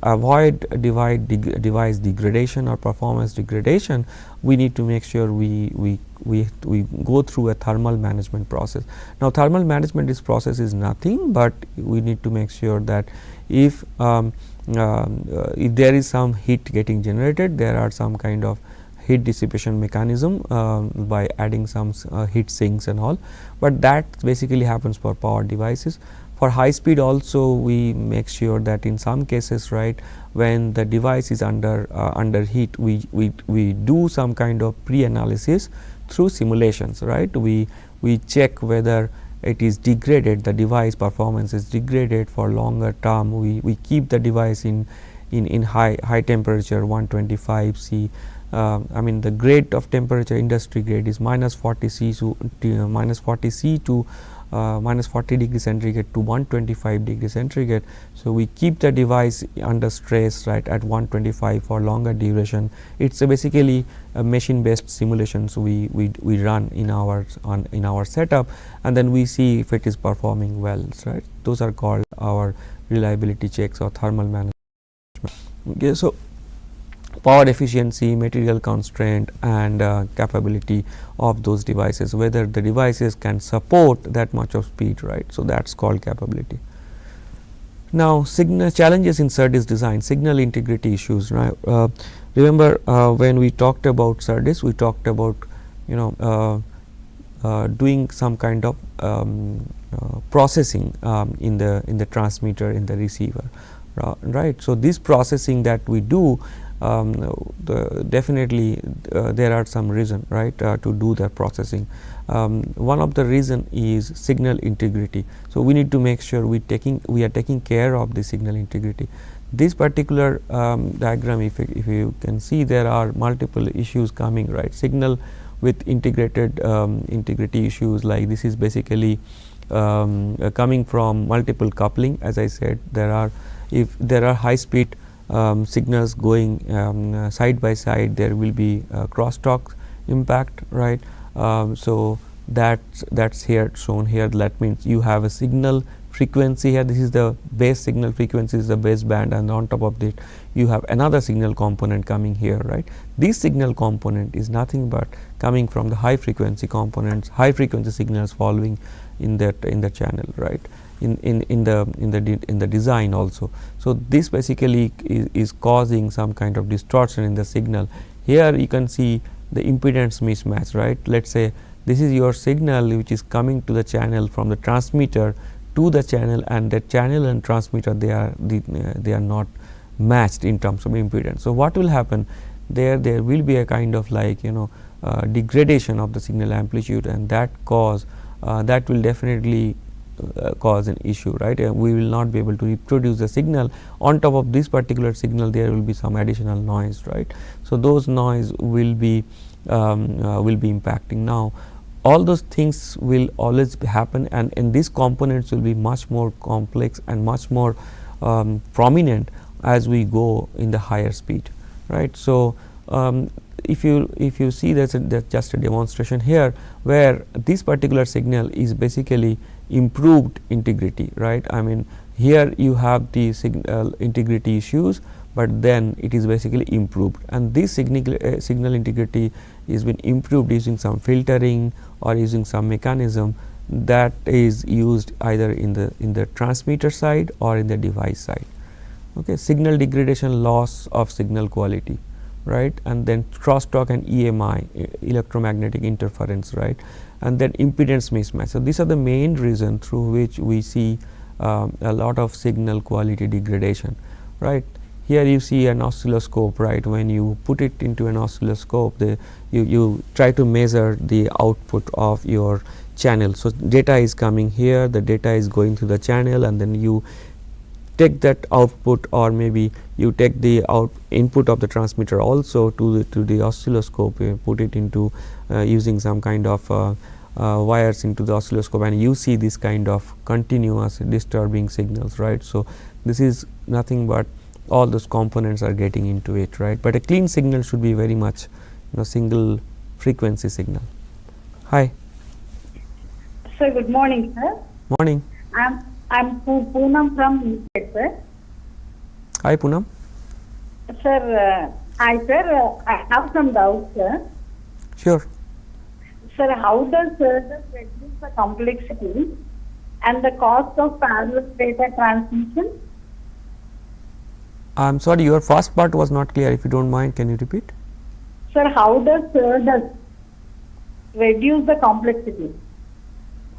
avoid device degradation or performance degradation, we need to make sure we go through a thermal management process. Now, thermal management process is nothing, but we need to make sure that if there is some heat getting generated, there are some kind of heat dissipation mechanism by adding some heat sinks and all, but that basically happens for power devices. For high speed also, we make sure that in some cases, right, when the device is under heat, we do some kind of pre-analysis through simulations, right. We check whether it is degraded, the device performance is degraded for longer term. We keep the device in high temperature, 125 C. I mean, the grade of temperature, industry grade, is -40 C to -40 C to -40 degree centigrade to 125 degree centigrade. So, we keep the device under stress, right, at 125 for longer duration. It is basically a machine based simulations we run in our setup, and then we see if it is performing well, right. Those are called our reliability checks or thermal management. Okay, so, power efficiency, material constraint, and capability of those devices, whether the devices can support that much of speed, right. So, that is called capability. Now, signal challenges in Serdes design, signal integrity issues. Right? Remember when we talked about Serdes, we talked about doing some kind of processing in the transmitter, in the receiver, right? So this processing that we do, definitely there are some reason, right, to do that processing. One of the reason is signal integrity. So we need to make sure we are taking care of the signal integrity. This particular diagram, if you can see, there are multiple issues coming, right? Signal with integrated integrity issues, like this is basically coming from multiple coupling. As I said, if there are high speed signals going side by side, there will be crosstalk impact, right? So that's here shown here. That means you have a signal frequency here. This is the base signal frequency, is the base band, and on top of it you have another signal component coming here, right? This signal component is nothing but coming from the high frequency components, high frequency signals following in the channel, right? In the design also. So this basically is causing some kind of distortion in the signal. Here you can see the impedance mismatch, right? Let's say this is your signal which is coming to the channel from the transmitter to the channel, and the channel and transmitter, they are not matched in terms of impedance. So what will happen there will be a kind of like degradation of the signal amplitude, and that will definitely cause an issue, right? We will not be able to reproduce the signal. On top of this particular signal, there will be some additional noise, right? So those noise will be impacting. Now all those things will always happen, and these components will be much more complex and much more prominent as we go in the higher speed, right? So if you see, that's just a demonstration here where this particular signal is basically improved integrity, right? I mean, here you have the signal integrity issues, but then it is basically improved, and this signal integrity is been improved using some filtering or using some mechanism that is used either in the transmitter side or in the device side. Okay, signal degradation, loss of signal quality, right? And then crosstalk and EMI, electromagnetic interference, right? And then impedance mismatch. So these are the main reason through which we see a lot of signal quality degradation, right? Here you see an oscilloscope, right? When you put it into an oscilloscope, you try to measure the output of your channel. So data is coming here, the data is going through the channel, and then you take that output, or maybe you take the input of the transmitter also to the oscilloscope, put it into using some kind of wires into the oscilloscope, and you see this kind of continuous disturbing signals, right? So this is nothing but all those components are getting into it, right? But a clean signal should be very much single frequency signal. Hi. Sir, good morning, sir. Morning. I'm Poonam from sir. Hi, Poonam. Sir, I have some doubts, sir. Sure. Sir, how does Serdes reduce the complexity and the cost of parallel data transmission? I'm sorry, your first part was not clear. If you don't mind, can you repeat? Sir, how does Serdes reduce the complexity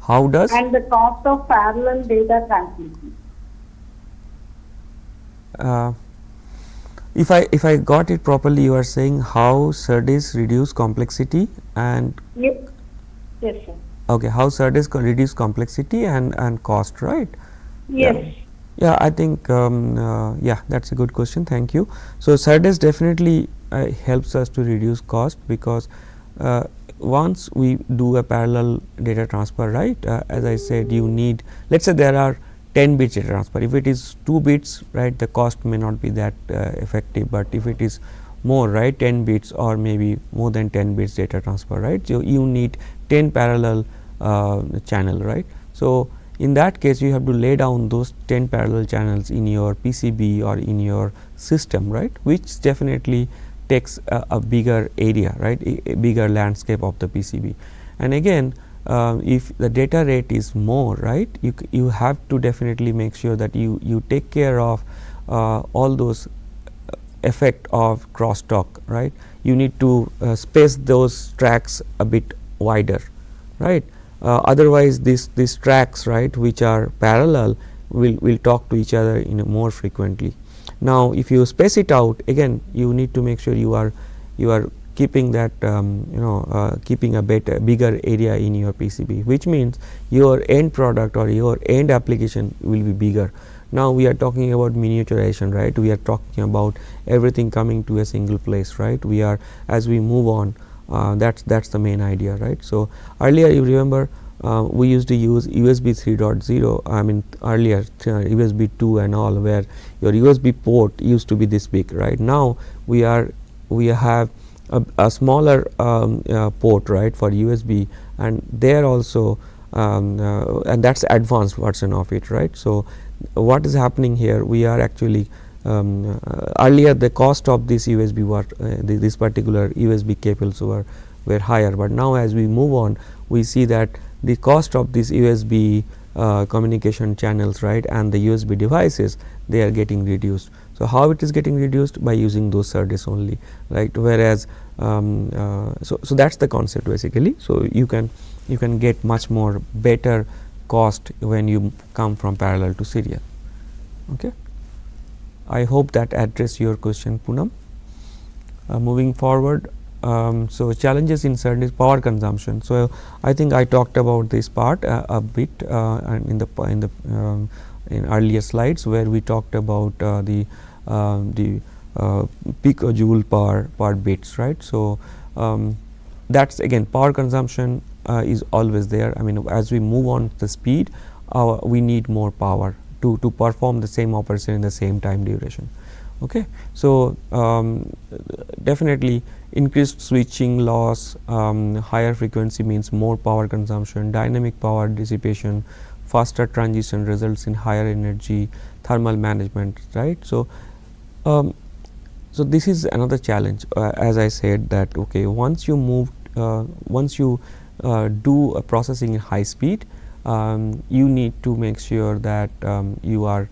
How does? and the cost of parallel data transmission? If I got it properly, you are saying how Serdes reduce complexity and Yes, sir. okay, how Serdes reduce complexity and cost, right? Yes. Yeah, I think yeah, that's a good question. Thank you. So Serdes definitely helps us to reduce cost, because once we do a parallel data transfer, right? As I said, you need, let's say there are 10 bits data transfer. If it is 2 bits, right, the cost may not be that effective. But if it is more, right, 10 bits or maybe more than 10 bits data transfer, right? So you need 10 parallel channel, right? So in that case, you have to lay down those 10 parallel channels in your PCB or in your system, right? Which definitely takes a bigger area, right? A bigger landscape of the PCB. And again, if the data rate is more, right, you have to definitely make sure that you take care of all those effect of crosstalk, right. You need to space those tracks a bit wider, right. Otherwise these tracks, right, which are parallel will talk to each other in a more frequently. Now if you space it out, again you need to make sure you are keeping that keeping a bigger area in your PCB, which means your end product or your end application will be bigger. Now we are talking about miniaturization, right. We are talking about everything coming to a single place, right. We are, as we move on, that's the main idea, right. So earlier, you remember, we used to use USB 3.0, I mean earlier USB 2 and all, where your USB port used to be this big, right. Now we have a smaller port, right, for USB, and there also and that's advanced version of it, right. So what is happening here, we are actually earlier the cost of this USB were this particular USB cables were higher, but now as we move on, we see that the cost of these USB communication channels, right, and the USB devices, they are getting reduced. So how it is getting reduced? By using those Serdes only, right. Whereas so that's the concept basically. So you can get much more better cost when you come from parallel to serial. Okay. I hope that address your question, Poonam. Moving forward, so challenges in Serdes power consumption. So I think I talked about this part a bit and in earlier slides, where we talked about the picojoule per bits, right. So that's again power consumption is always there. I mean, as we move on the speed, we need more power to perform the same operation in the same time duration. Okay. So definitely increased switching loss, higher frequency means more power consumption, dynamic power dissipation, faster transition results in higher energy, thermal management, right. So so this is another challenge, as I said, that okay, once you move once you do a processing in high speed, you need to make sure that you are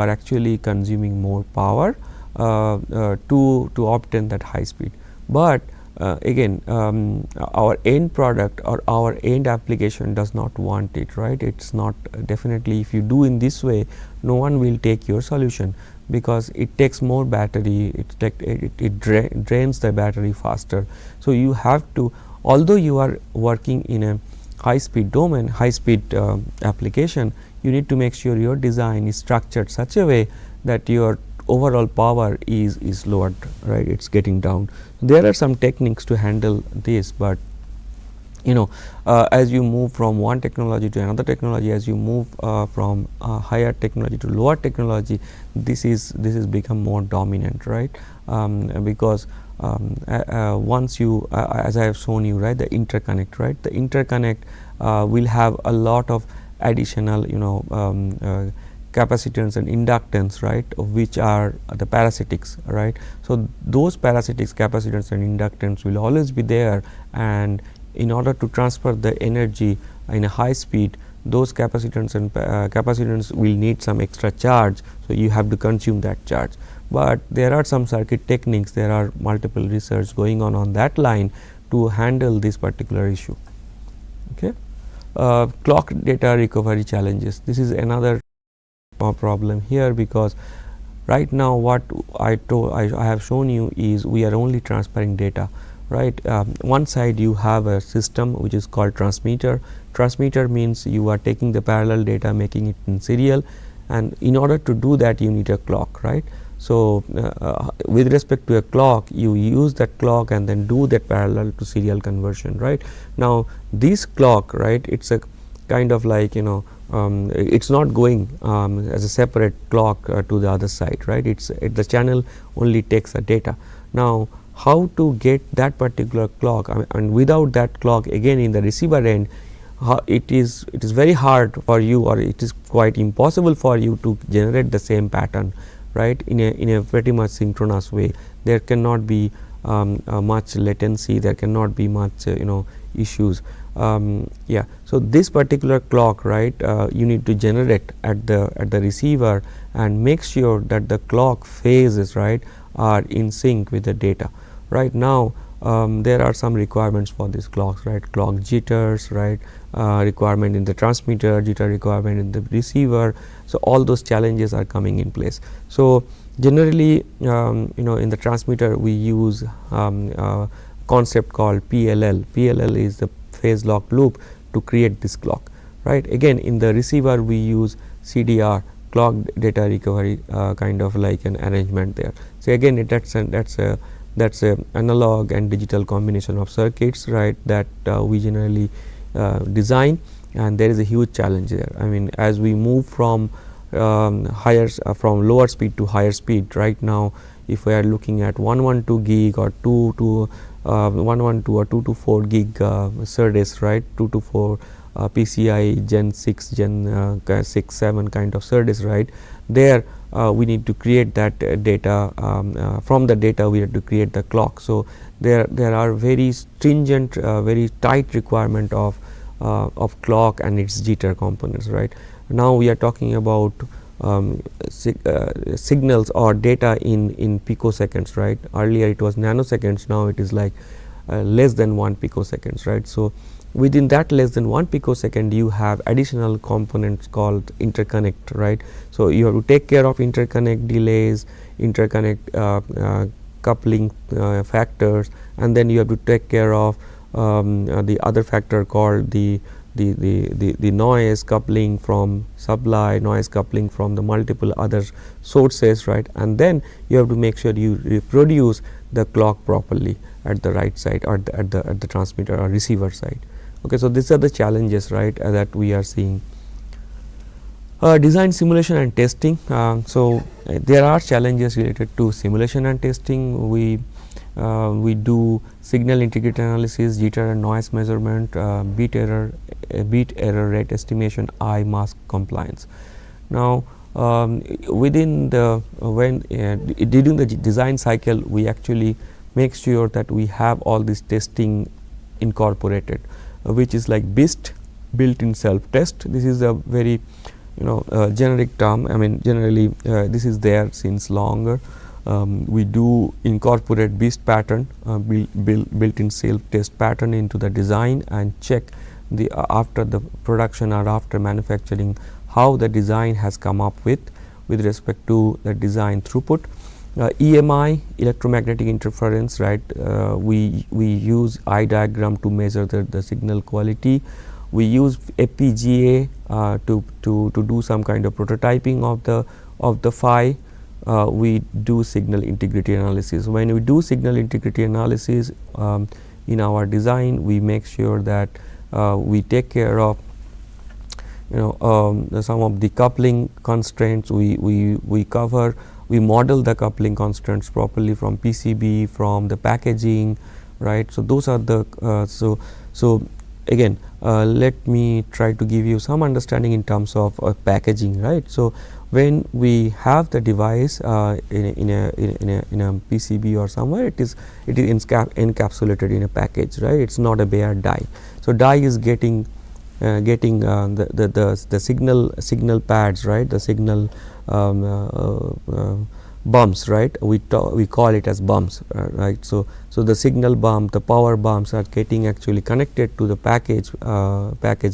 actually consuming more power to obtain that high speed. But again, our end product or our end application does not want it, right. It's not definitely, if you do in this way, no one will take your solution, because it takes more battery, it drains the battery faster. So you have to, although you are working in a high speed domain, high speed application, you need to make sure your design is structured such a way that your overall power is lowered, right. It's getting down. There are some techniques to handle this, but as you move from one technology to another technology, as you move from higher technology to lower technology, this is become more dominant, right. Because once you as I have shown you, right, the interconnect, right, the interconnect will have a lot of additional capacitance and inductance, right, which are the parasitics, right. So those parasitics, capacitance and inductance will always be there, and in order to transfer the energy in a high speed, those capacitance and capacitance will need some extra charge. So you have to consume that charge. But there are some circuit techniques, there are multiple research going on that line to handle this particular issue. Okay. Clock data recovery challenges. This is another problem here, because right now what I have shown you is we are only transferring data, right. One side you have a system which is called transmitter. Transmitter means you are taking the parallel data, making it in serial, and in order to do that you need a clock, right. So with respect to a clock, you use that clock and then do that parallel to serial conversion, right. Now this clock, right, it's a kind of like it's not going as a separate clock to the other side, right. The channel only takes the data. Now how to get that particular clock, and without that clock, again in the receiver end, it is very hard for you, or it is quite impossible for you to generate the same pattern, right, in a pretty much synchronous way. There cannot be much latency, there cannot be much issues. yeah, so this particular clock, right, you need to generate at the receiver and make sure that the clock phases, right, are in sync with the data. Right now, there are some requirements for these clocks, right, clock jitters, right, requirement in the transmitter, jitter requirement in the receiver. So all those challenges are coming in place. So generally, in the transmitter we use concept called PLL. PLL is the phase lock loop to create this clock, right. Again, in the receiver we use CDR, clock data recovery, kind of like an arrangement there. So again, that's a analog and digital combination of circuits, right, that we generally design, and there is a huge challenge there. I mean, as we move from from lower speed to higher speed, right now if we are looking at 112 gig or 112 or 224 gig Serdes, right, 224 PCI Gen 6, Gen 6, 7 kind of Serdes, right, there we need to create that data. From the data we have to create the clock. So there are very stringent, very tight requirement of clock and its jitter components, right. Now we are talking about signals or data in picoseconds, right. Earlier it was nanoseconds, now it is like less than 1 picoseconds, right. So within that less than 1 picosecond you have additional components called interconnect, right. So you have to take care of interconnect delays, interconnect coupling factors, and then you have to take care of the other factor called the noise coupling from supply, noise coupling from the multiple other sources, right, and then you have to make sure you reproduce the clock properly at the right side or at the transmitter or receiver side. Okay, so these are the challenges, right, that we are seeing. Design, simulation and testing. So there are challenges related to simulation and testing. We do signal integrity analysis, jitter and noise measurement, bit error rate estimation, eye mask compliance. Now within the during the design cycle we actually make sure that we have all this testing incorporated, which is like BIST, built-in self-test. This is a very generic term. I mean, generally this is there since longer. We do incorporate BIST pattern, built-in self-test pattern into the design, and check the after the production or after manufacturing how the design has come up with respect to the design throughput. EMI, electromagnetic interference, right. We use eye diagram to measure the signal quality. We use FPGA to do some kind of prototyping of the phi. We do signal integrity analysis. When we do signal integrity analysis in our design, we make sure that we take care of some of the coupling constraints. We cover, we model the coupling constraints properly from PCB, from the packaging, right. So those are the so again let me try to give you some understanding in terms of packaging, right. So when we have the device in a PCB or somewhere, it is encapsulated in a package, right. It's not a bare die. So die is getting the signal pads, right, the signal bumps, right. We call it as bumps, right. So the signal bump, the power bumps are getting actually connected to the package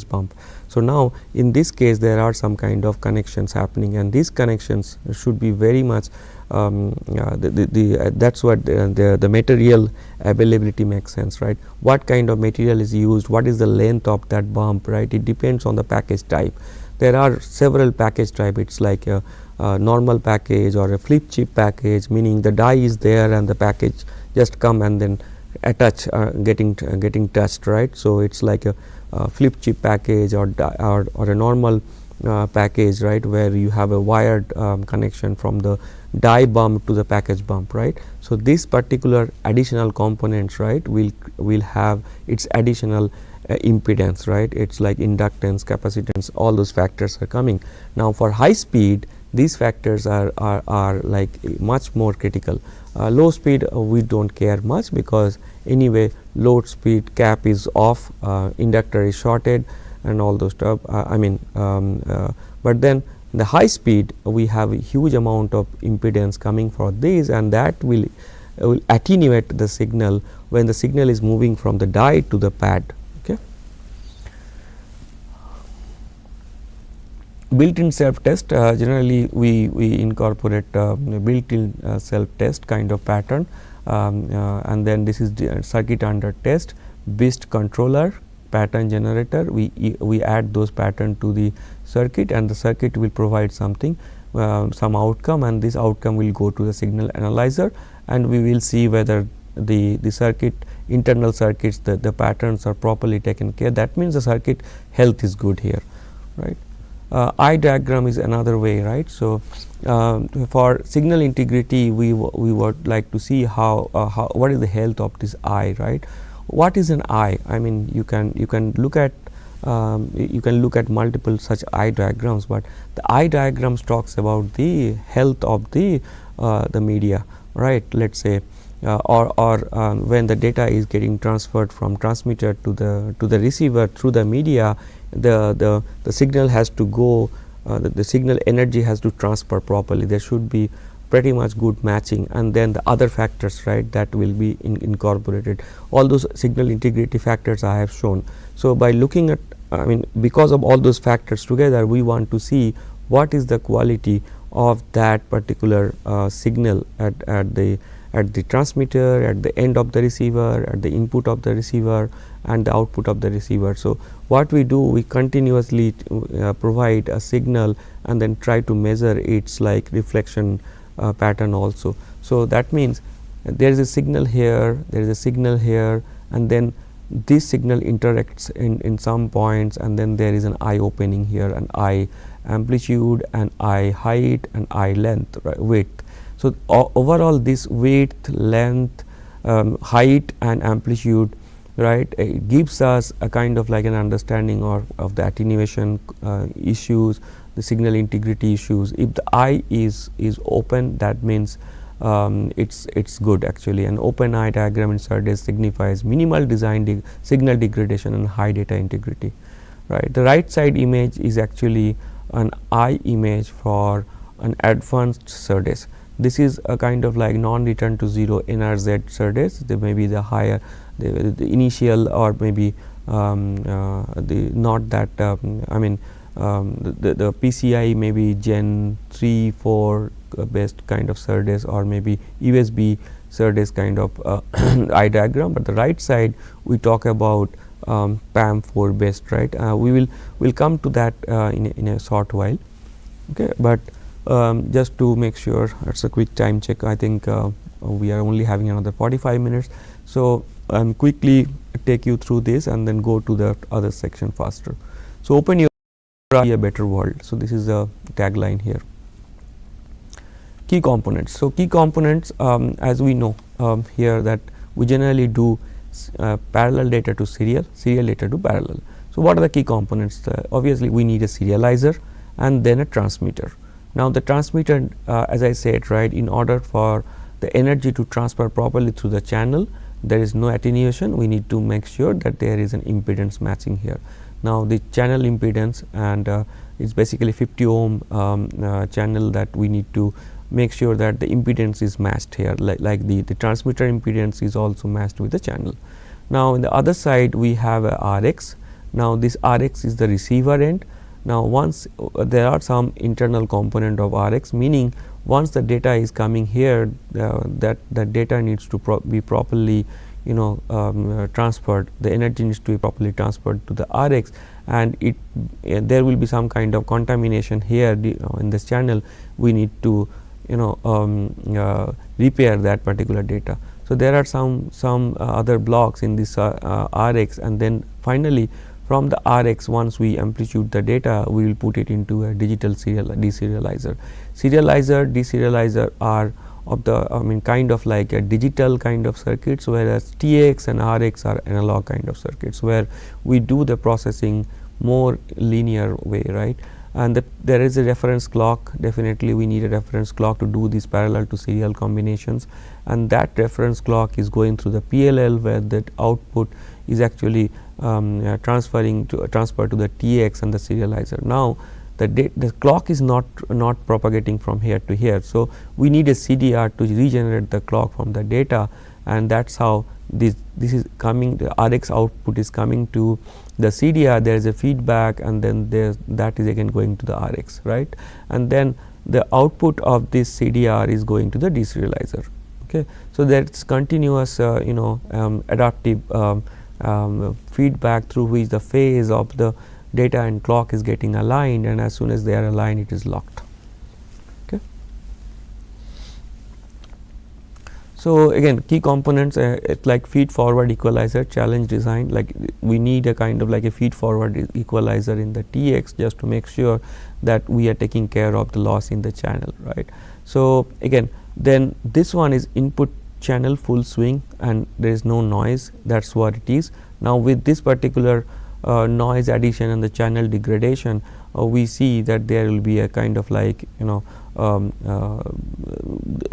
bump. So now in this case there are some kind of connections happening, and these connections should be very much that's what the material availability makes sense, right. What kind of material is used, what is the length of that bump, right. It depends on the package type. There are several package type. It's like a normal package or a flip chip package, meaning the die is there and the package just come and then attach, getting touched, right. So it's like a flip chip package or a normal package, right, where you have a wired connection from the die bump to the package bump, right. So this particular additional components, right, will have its additional impedance, right. It's like inductance, capacitance, all those factors are coming. Now for high speed, these factors are like much more critical. Low speed we don't care much, because anyway load speed cap is off, inductor is shorted, and all those stuff. But then the high speed, we have a huge amount of impedance coming for this, and that will attenuate the signal when the signal is moving from the die to the pad. Okay. Built-in self-test, generally we incorporate built-in self-test kind of pattern, and then this is the circuit under test, BIST controller, pattern generator. We add those pattern to the circuit, and the circuit will provide something, some outcome, and this outcome will go to the signal analyzer, and we will see whether the circuit, internal circuits, the patterns are properly taken care. That means the circuit health is good here, right. Eye diagram is another way, right. So, for signal integrity, we would like to see how what is the health of this eye, right. What is an eye? I mean, you can look at multiple such eye diagrams, but the eye diagrams talks about the health of the media, right. Let's say, or when the data is getting transferred from transmitter to the receiver through the media, the signal has to go, the signal energy has to transfer properly. There should be pretty much good matching, and then the other factors, right, that will be incorporated. All those signal integrity factors I have shown. So, by looking at, I mean, because of all those factors together, we want to see what is the quality of that particular signal at the transmitter, at the end of the receiver, at the input of the receiver, and the output of the receiver. So, what we do, we continuously provide a signal and then try to measure its like reflection pattern also. So, that means there is a signal here, there is a signal here, and then this signal interacts in some points, and then there is an eye opening here, an eye amplitude, and eye height, and eye length, right, width. So, overall this width, length, height, and amplitude, right, it gives us a kind of like an understanding of the attenuation issues, the signal integrity issues. If the eye is open, that means it's good actually. An open eye diagram in Serdes signifies minimal design signal degradation and high data integrity, right. The right side image is actually an eye image for an advanced Serdes. This is a kind of like non-return to zero NRZ Serdes. They may be the higher, the initial, or maybe the not that I mean, the PCI may be Gen 3, 4 best kind of Serdes, or maybe USB Serdes kind of eye diagram. But the right side we talk about PAM4 best, right. We'll come to that in a short while. Okay, but just to make sure, it's a quick time check. I think we are only having another 45 minutes. So, quickly take you through this and then go to the other section faster. So, open your a better world. So, this is the tagline here. Key components. So, key components, as we know here, that we generally do parallel data to serial data to parallel. So, what are the key components? Obviously, we need a serializer and then a transmitter. Now, the transmitter, as I said, right, in order for the energy to transfer properly through the channel, there is no attenuation. We need to make sure that there is an impedance matching here. Now, the channel impedance, and it's basically 50 ohm channel that we need to make sure that the impedance is matched here, like the transmitter impedance is also matched with the channel. Now, on the other side we have a RX. Now, this RX is the receiver end. Now, once there are some internal component of RX, meaning once the data is coming here, that data needs to be properly, transferred. The energy needs to be properly transferred to the RX, and there will be some kind of contamination here in this channel. We need to repair that particular data. So, there are some other blocks in this RX, and then finally from the RX, once we amplitude the data, we will put it into a digital deserializer. Serializer, deserializer are of the kind of like a digital kind of circuits, whereas TX and RX are analog kind of circuits, where we do the processing more linear way, right. and there is a reference clock. Definitely we need a reference clock to do these parallel to serial combinations, and that reference clock is going through the PLL, where that output is actually transferred to the TX and the serializer. Now the clock is not propagating from here to here, so we need a CDR to regenerate the clock from the data, and that's how this is coming. The RX output is coming to the CDR. There is a feedback, and then that is again going to the RX, right? And then the output of this CDR is going to the deserializer. Okay, so that's continuous adaptive feedback through which the phase of the data and clock is getting aligned, and as soon as they are aligned, it is locked. Okay. So again, key components, it's like feed forward equalizer, challenge design. Like we need a kind of like a feed forward equalizer in the TX just to make sure that we are taking care of the loss in the channel, right? So again, then this one is input channel full swing, and there is no noise. That's what it is. Now with this particular noise addition and the channel degradation, we see that there will be a kind of like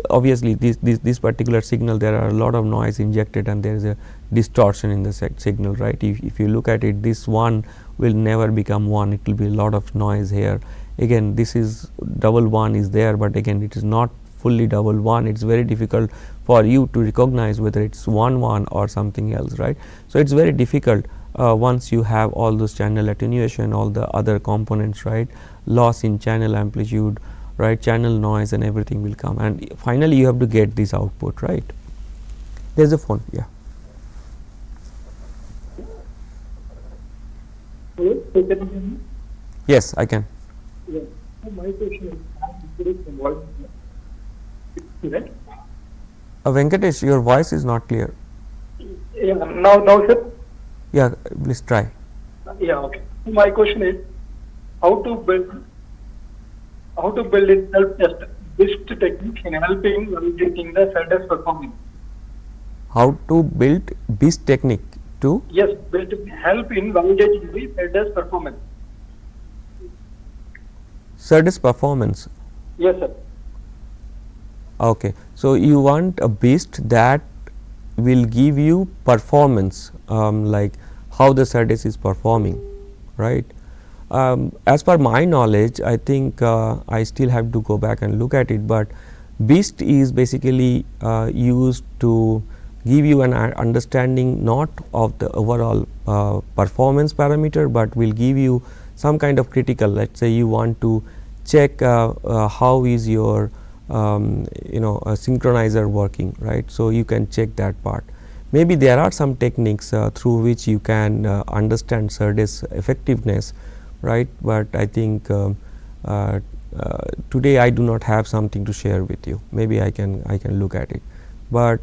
obviously this particular signal, there are a lot of noise injected and there is a distortion in the signal, right? If you look at it, this one will never become one, it will be a lot of noise here. Again, this is double one is there, but again it is not fully double one. It's very difficult for you to recognize whether it's 1 or something else, right? So it's very difficult once you have all those channel attenuation, all the other components, right? Loss in channel amplitude, right? Channel noise and everything will come, and finally you have to get this output, right? There's a phone, yeah. Hello, can you hear me? Yes, I can. Yeah. So my question is involved. Correct? Venkatesh, your voice is not clear. Yeah. Now, sir. Yeah, please try. Yeah. Okay. So my question is how to build a self-test BIST technique in helping validating the Serdes performance. How to build BIST technique to? Yes, help in validating the Serdes performance. Serdes performance. Yes, sir. Okay, so you want a BIST that will give you performance, like how the Serdes is performing, right? As per my knowledge, I think I still have to go back and look at it, but BIST is basically used to give you an understanding not of the overall performance parameter, but will give you some kind of critical. Let's say you want to check how is your a synchronizer working, right? So you can check that part. Maybe there are some techniques through which you can understand Serdes effectiveness, right? But I think today I do not have something to share with you. Maybe I can look at it, but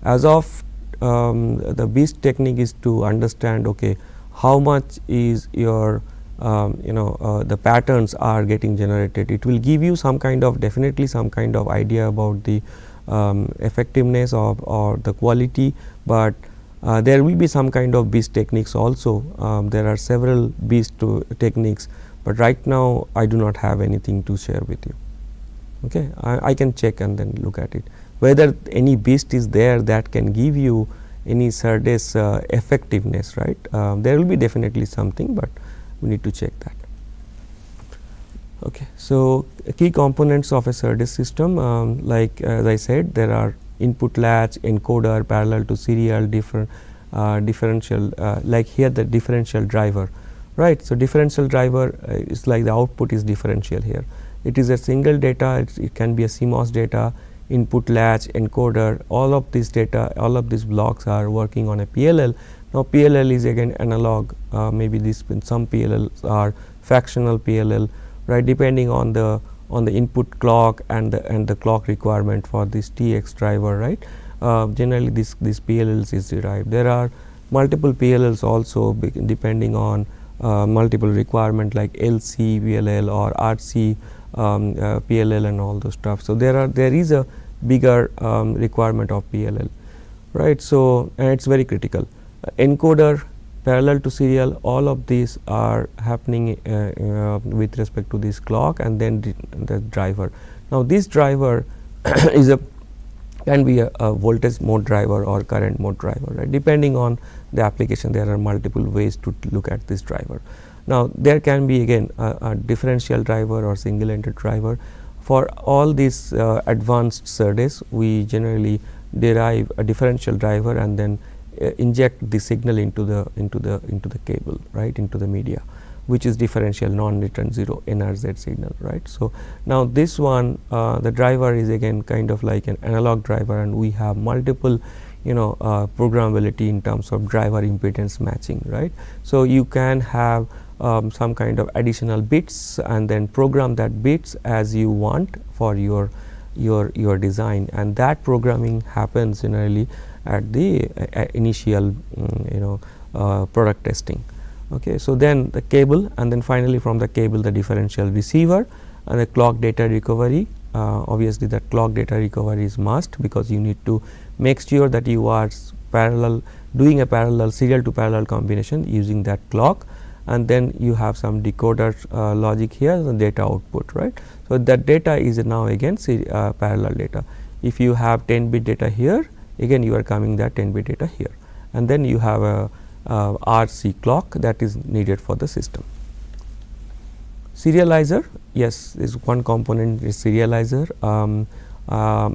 as of the BIST technique is to understand, okay, how much is your the patterns are getting generated. It will give you some kind of, definitely some kind of idea about the effectiveness or the quality, but there will be some kind of BIST techniques also. There are several BIST techniques, but right now I do not have anything to share with you. Okay, I can check and then look at it, whether any BIST is there that can give you any Serdes effectiveness, right? There will be definitely something, but we need to check that. Okay, so key components of a Serdes system, like as I said, there are input latch, encoder, parallel to serial, differential, like here the differential driver, right? So differential driver is like the output is differential here. It is a single data, it can be a CMOS data, input latch, encoder, all of this data, all of these blocks are working on a PLL. Now PLL is again analog, maybe some PLLs are fractional PLL, right, depending on the input clock and the clock requirement for this TX driver, right. Generally this PLLs is derived. There are multiple PLLs also depending on multiple requirement like LC, or RC PLL and all those stuff. So there is a bigger requirement of PLL, right. So and it's very critical. Encoder parallel to serial, all of these are happening with respect to this clock and then the driver. Now, this driver is can be a voltage mode driver or current mode driver, right, depending on the application. There are multiple ways to look at this driver. Now, there can be again a differential driver or single ended driver. For all these advanced Serdes, we generally derive a differential driver and then inject the signal into the cable, right, into the media, which is differential non-return 0 NRZ signal, right. So, now this one the driver is again kind of like an analog driver, and we have multiple programmability in terms of driver impedance matching, right. So, you can have some kind of additional bits and then program that bits as you want for your design, and that programming happens generally at the initial product testing. Okay, so then the cable, and then finally from the cable the differential receiver and the clock data recovery. Obviously, that clock data recovery is must, because you need to make sure that you are doing a parallel serial to parallel combination using that clock, and then you have some decoder logic here, the data output, right. So, that data is now again parallel data. If you have 10-bit data here, again you are coming that 10-bit data here, and then you have a RC clock that is needed for the system. Serializer, yes, is one component is serializer.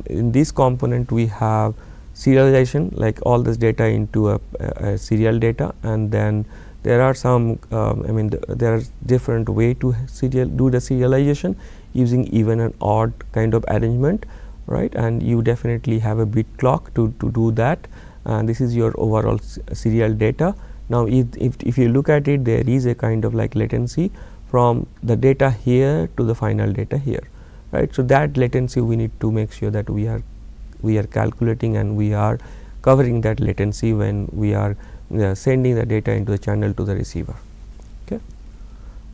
In this component we have serialization, like all this data into a serial data, and then there are some there are different way to do the serialization using even and odd kind of arrangement, right, and you definitely have a bit clock to do that, and this is your overall serial data. Now, if you look at it, there is a kind of like latency from the data here to the final data here, right. So, that latency we need to make sure that we are calculating and we are covering that latency when we are sending the data into the channel to the receiver. Okay.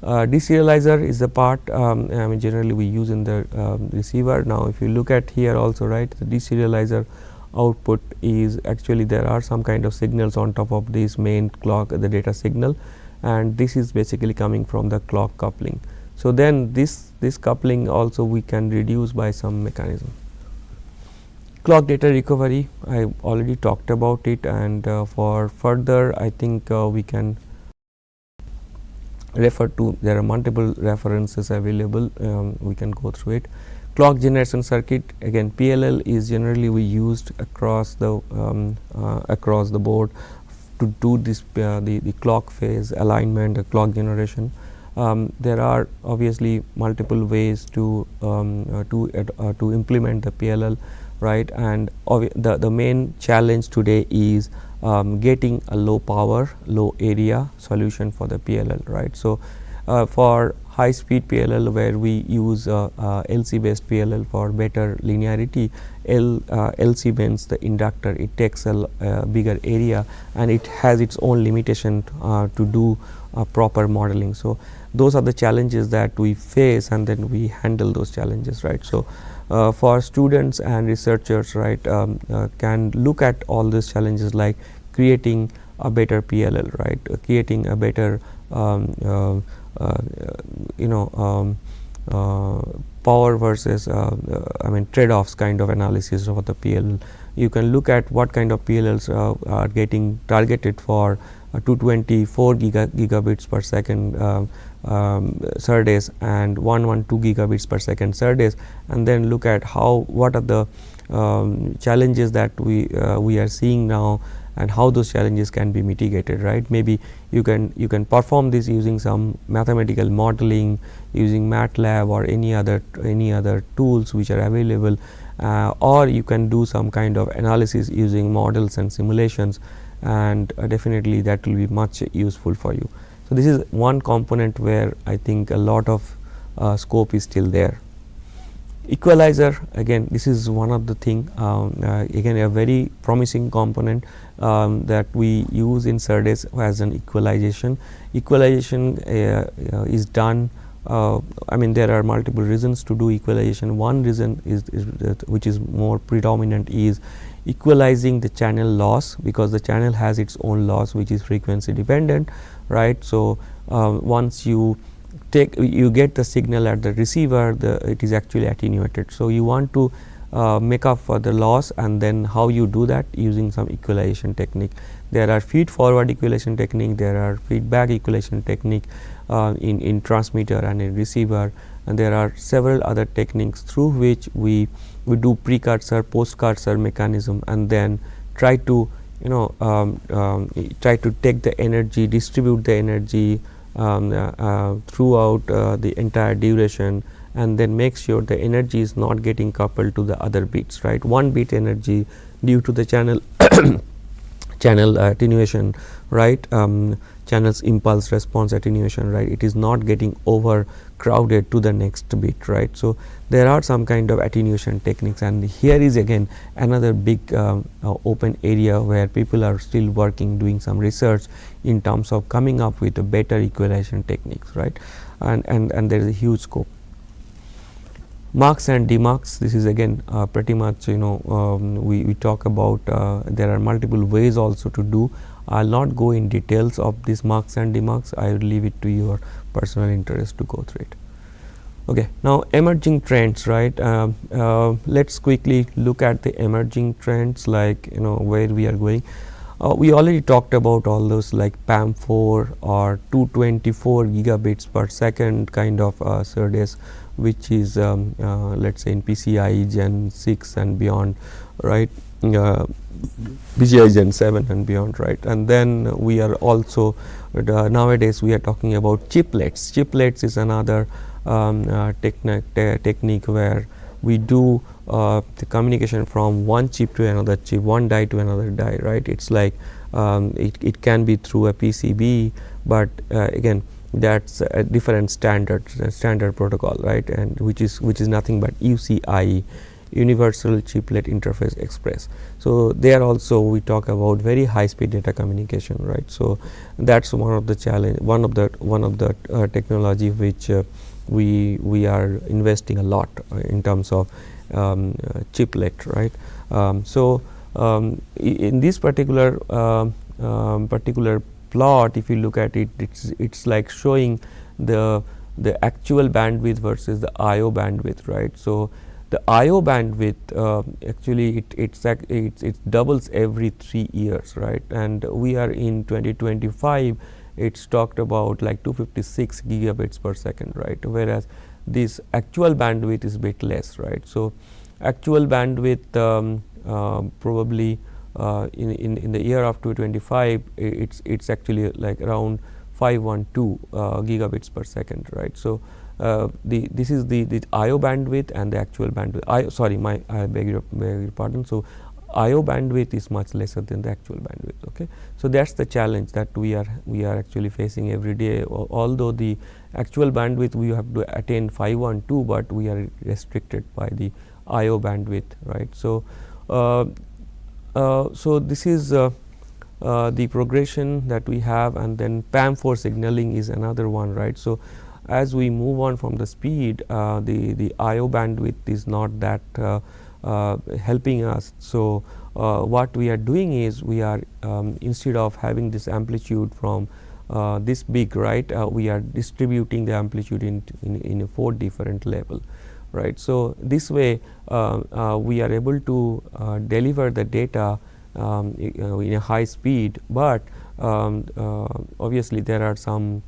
Deserializer is the part generally we use in the receiver. Now, if you look at here also, right, the deserializer output is actually there are some kind of signals on top of this main clock, the data signal, and this is basically coming from the clock coupling. So, then this coupling also we can reduce by some mechanism. Clock data recovery, I already talked about it, and for further I think we can refer to, there are multiple references available, we can go through it. Clock generation circuit, again PLL is generally we used across the board to do this the clock phase alignment, the clock generation. There are obviously multiple ways to implement the PLL, right, and the main challenge today is getting a low power, low area solution for the PLL, right. So, for high speed PLL, where we use LC based PLL for better linearity, LC means the inductor, it takes a bigger area and it has its own limitation to do proper modeling. So, those are the challenges that we face, and then we handle those challenges, right. So, for students and researchers, right, can look at all these challenges like creating a better PLL, right, creating a better power versus trade-offs kind of analysis of the PLL. You can look at what kind of PLLs are getting targeted for 224 gigabits per second Serdes and 112 gigabits per second Serdes, and then look at what are the challenges that we are seeing now and how those challenges can be mitigated, right. Maybe you can perform this using some mathematical modeling, using MATLAB or any other tools which are available, or you can do some kind of analysis using models and simulations, and definitely that will be much useful for you. So, this is one component where I think a lot of scope is still there. Equalizer, again this is one of the thing, again a very promising component that we use in Serdes as an equalization. Equalization is done I mean, there are multiple reasons to do equalization. One reason is that which is more predominant is equalizing the channel loss, because the channel has its own loss which is frequency dependent, right. So, once you get the signal at the receiver, it is actually attenuated. So, you want to make up for the loss, and then how you do that? Using some equalization technique. There are feed forward equalization technique, there are feedback equalization technique in transmitter and in receiver, and there are several other techniques through which we do precursor, postcursor mechanism, and then try to try to take the energy, distribute the energy throughout the entire duration, and then make sure the energy is not getting coupled to the other bits, right. One bit energy due to the channel channel attenuation, right, channel's impulse response attenuation, right, it is not getting overcrowded to the next bit, right. So, there are some kind of attenuation techniques, and here is again another big open area where people are still working, doing some research in terms of coming up with a better equalization techniques, right, and there is a huge scope. Marks and demarks, this is again pretty much we talk about, there are multiple ways also to do. I will not go in details of these marks and demarks, I will leave it to your personal interest to go through it. Okay, now emerging trends, right. Let us quickly look at the emerging trends, like where we are going. We already talked about all those like PAM4 or 224 gigabits per second kind of Serdes, which is let us say in PCI Gen 6 and beyond, right, PCI Gen 7 and beyond, right. And then we are also nowadays we are talking about chiplets. Chiplets is another technique where we do the communication from one chip to another chip, one die to another die, right. It is like it can be through a PCB, but again that is a different standard protocol, right, and which is nothing but UCIe, Universal Chiplet Interface Express. So, there also we talk about very high speed data communication, right. So, that is one of the challenge, one of the technology which we are investing a lot in terms of chiplet, right. In this particular plot, if you look at it, it's like showing the actual bandwidth versus the I/O bandwidth, right. So, the I/O bandwidth actually it doubles every 3 years, right, and we are in 2025. It's talked about like 256 gigabits per second, right, whereas this actual bandwidth is bit less, right. So, actual bandwidth probably in the year of 2025 it's actually like around 512 gigabits per second, right. So, this is the I/O bandwidth and the actual bandwidth. I beg your pardon. So, I/O bandwidth is much lesser than the actual bandwidth. Okay, so that's the challenge that we are actually facing every day. Although the actual bandwidth we have to attain 512, but we are restricted by the I/O bandwidth, right. So, so this is the progression that we have, and then PAM4 signaling is another one, right. So, as we move on from the speed, the I/O bandwidth is not that helping us. So, what we are doing is we are instead of having this amplitude from this big, right, we are distributing the amplitude in a 4 different level, right. So, this way we are able to deliver the data in a high speed, but obviously there are some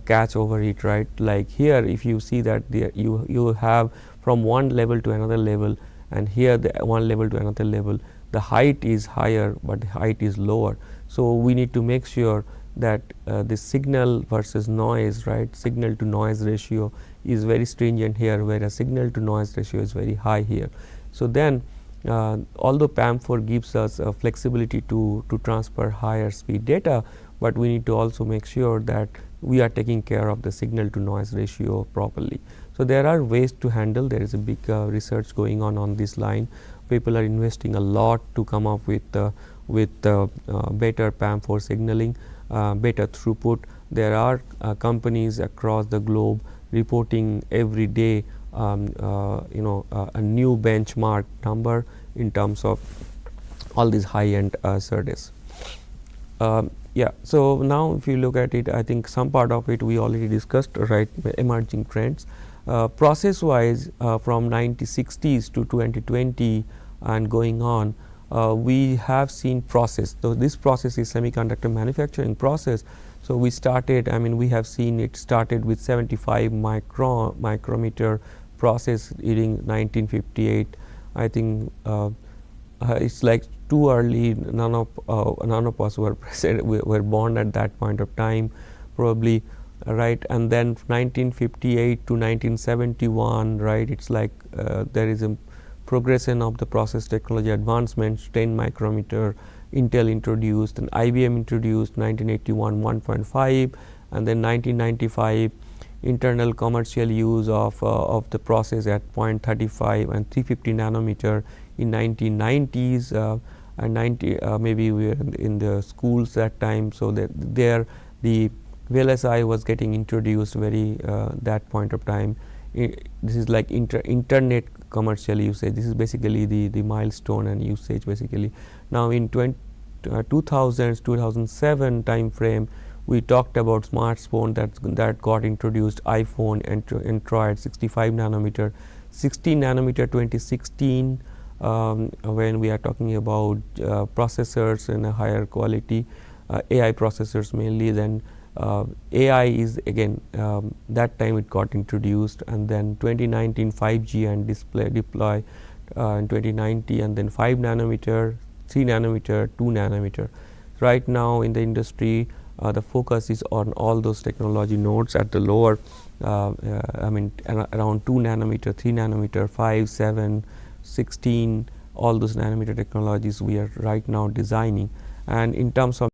catch over it, right. Like here, if you see that you have from one level to another level, and here the one level to another level, the height is higher, but the height is lower. So, we need to make sure that the signal versus noise, right, signal to noise ratio is very stringent here, whereas signal to noise ratio is very high here. So, then although PAM4 gives us flexibility to transfer higher speed data, but we need to also make sure that we are taking care of the signal to noise ratio properly. So, there are ways to handle. There is a big research going on this line. People are investing a lot to come up with better PAM4 signaling, better throughput, there are companies across the globe reporting every day a new benchmark number in terms of all these high-end Serdes. Yeah, so now if you look at it, I think some part of it we already discussed, right? Emerging trends. Process wise, from 1960s to 2020 and going on, we have seen process. So this process is semiconductor manufacturing process. So we started, I mean, we have seen it started with 75 micrometer process in 1958. I think it's like too early. None of us were present, were born at that point of time, probably, right? And then 1958 to 1971, right? It's like there is a progression of the process technology advancements. 10 micrometer, Intel introduced, and IBM introduced 1981 1.5, and then 1995 internal commercial use of the process at 0.35 and 350 nanometer in 1990s. And 90 maybe we were in the schools that time, so that there the VLSI was getting introduced very that point of time. This is like internet commercial usage. This is basically the milestone and usage basically. Now in 2000s 2007 time frame, we talked about smartphone that got introduced, iPhone Android 65 nanometer, 16 nanometer 2016. When we are talking about processors and a higher quality AI processors mainly, then AI is again that time it got introduced, and then 2019 5G and deploy in 2090, and then 5 nanometer, 3 nanometer, 2 nanometer. Right now in the industry, the focus is on all those technology nodes at the lower, I mean around 2 nanometer, 3 nanometer, 5, 7, 16, all those nanometer technologies we are right now designing. And in terms of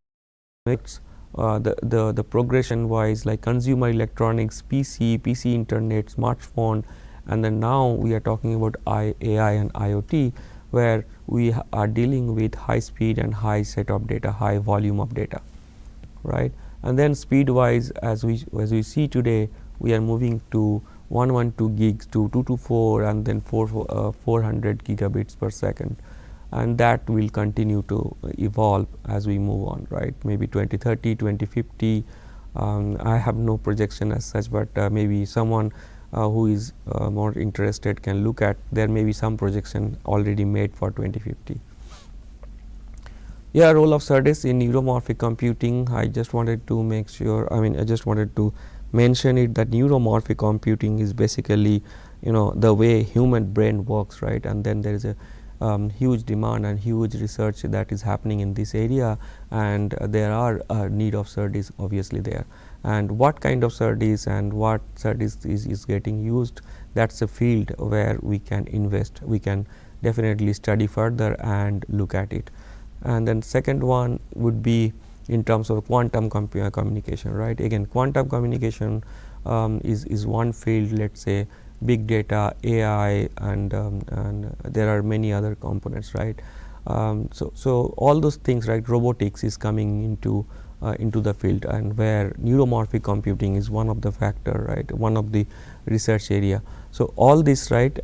the progression wise, like consumer electronics, PC internet, smartphone, and then now we are talking about AI and IoT, where we are dealing with high speed and high set of data, high volume of data, right? And then speed wise, as we see today, we are moving to 112 gigs to 224, and then 400 gigabits per second, and that will continue to evolve as we move on, right? Maybe 2030, 2050. I have no projection as such, but maybe someone who is more interested can look at. There may be some projection already made for 2050. Yeah, role of Serdes in neuromorphic computing. I just wanted to make sure. I mean, I just wanted to mention it that neuromorphic computing is basically, the way human brain works, right? And then there is a huge demand and huge research that is happening in this area, and there are need of Serdes obviously there. And what kind of Serdes and what Serdes is getting used, that's a field where we can invest. We can definitely study further and look at it. And then second one would be in terms of quantum communication, right? Again, quantum communication is one field. Let's say big data, AI, and there are many other components, right? So all those things, right? Robotics is coming into the field, and where neuromorphic computing is one of the factor, right? One of the research area. So all this, right?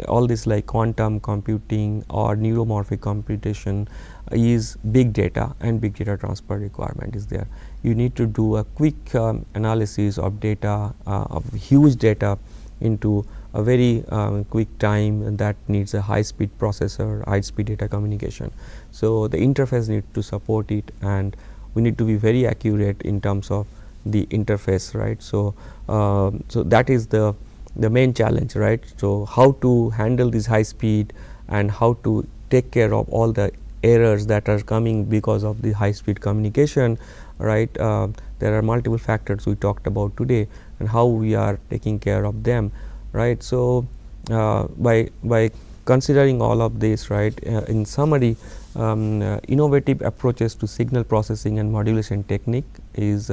All this like quantum computing or neuromorphic computation is big data, and big data transfer requirement is there. You need to do a quick analysis of data, of huge data, into a very quick time, and that needs a high speed processor, high speed data communication. So the interface needs to support it, and we need to be very accurate in terms of the interface, right? So so that is the main challenge, right? So how to handle this high speed and how to take care of all the errors that are coming because of the high speed communication, right? There are multiple factors we talked about today, and how we are taking care of them, right? So by considering all of this, right, in summary, innovative approaches to signal processing and modulation technique is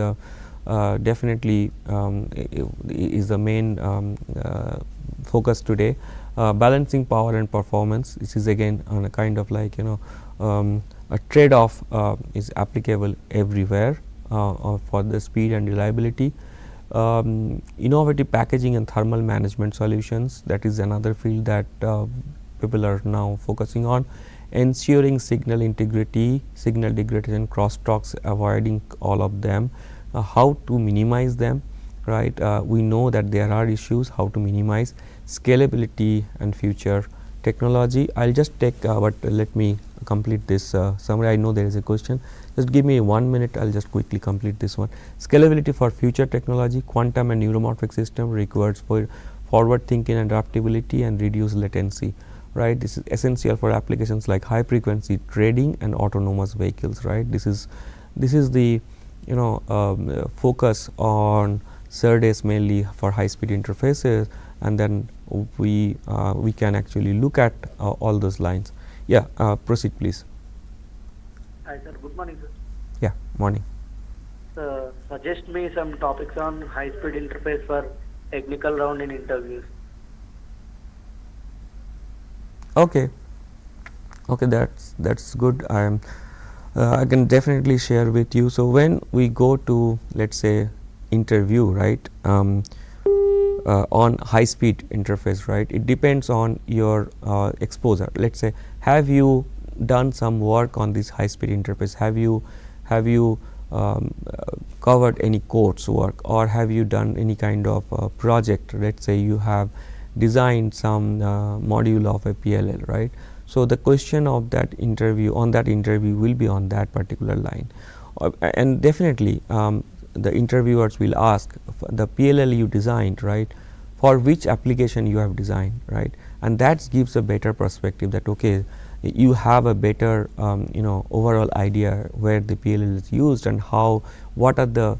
definitely is the main focus today. Balancing power and performance, this is again on a kind of like a trade-off is applicable everywhere, for the speed and reliability. Innovative packaging and thermal management solutions, that is another field that people are now focusing on. Ensuring signal integrity, signal degradation, crosstalks, avoiding all of them, how to minimize them, right? We know that there are issues, how to minimize, scalability and future technology. I'll just take but let me complete this summary. I know there is a question, just give me 1 minute, I'll just quickly complete this one. Scalability for future technology, quantum and neuromorphic system requires for forward thinking and adaptability and reduce latency, right? This is essential for applications like high frequency trading and autonomous vehicles, right? This is the focus on Serdes mainly for high speed interfaces, and then we can actually look at all those lines. Yeah, proceed please. Hi sir, good morning sir. Yeah, morning. Suggest me some topics on high speed interface for technical round in interviews. Okay, that's good. I can definitely share with you. So when we go to, let's say, interview, right, on high speed interface, right, it depends on your exposure. Let's say, have you done some work on this high speed interface? Have you covered any course work, or have you done any kind of project? Let's say you have designed some module of a PLL, right? So the question of that interview, on that interview, will be on that particular line, and definitely the interviewers will ask the PLL you designed, right, for which application you have designed, right, and that gives a better perspective that okay, you have a better overall idea where the PLL is used and how, what are the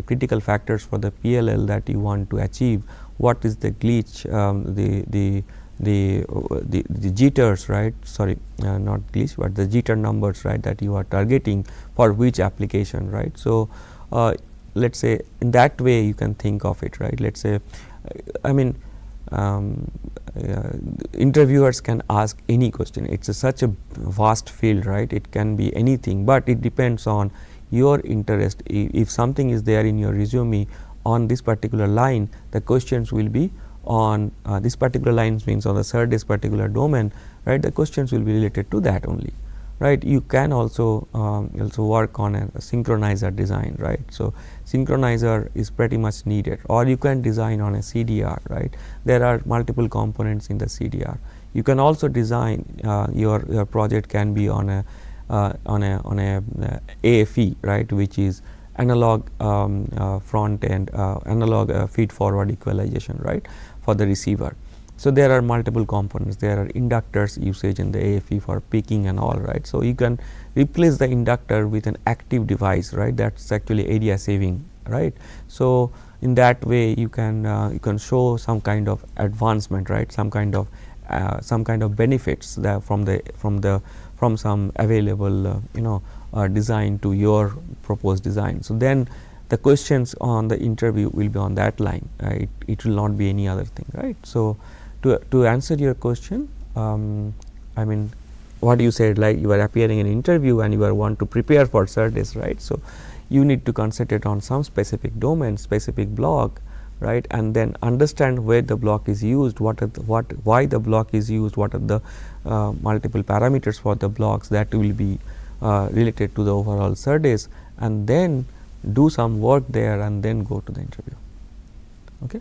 critical factors for the PLL that you want to achieve, what is the glitch, the jitters, right, sorry, not glitch but the jitter numbers, right, that you are targeting for which application, right. So let's say in that way you can think of it, right. Let's say interviewers can ask any question. It's such a vast field, right, it can be anything, but it depends on your interest. If something is there in your resume on this particular line, the questions will be on this particular line, means on the Serdes particular domain, right, the questions will be related to that only, right. You can also work on a synchronizer design, right. So synchronizer is pretty much needed, or you can design on a CDR, right. There are multiple components in the CDR. You can also design your project can be on a AFE, right, which is analog front end, analog feed forward equalization, right, for the receiver. So there are multiple components. There are inductors usage in the AFE for peaking and all, right. So you can replace the inductor with an active device, right. That's actually area saving, right. So in that way you can show some kind of advancement, right, some kind of benefits that from some available design to your proposed design. So then the questions on the interview will be on that line. It will not be any other thing, right. So to answer your question, what you said, like you are appearing in an interview and you are want to prepare for Serdes, right. So you need to concentrate on some specific domain, specific block, right, and then understand where the block is used, why the block is used, what are the multiple parameters for the blocks that will be related to the overall Serdes, and then do some work there and then go to the interview. Okay.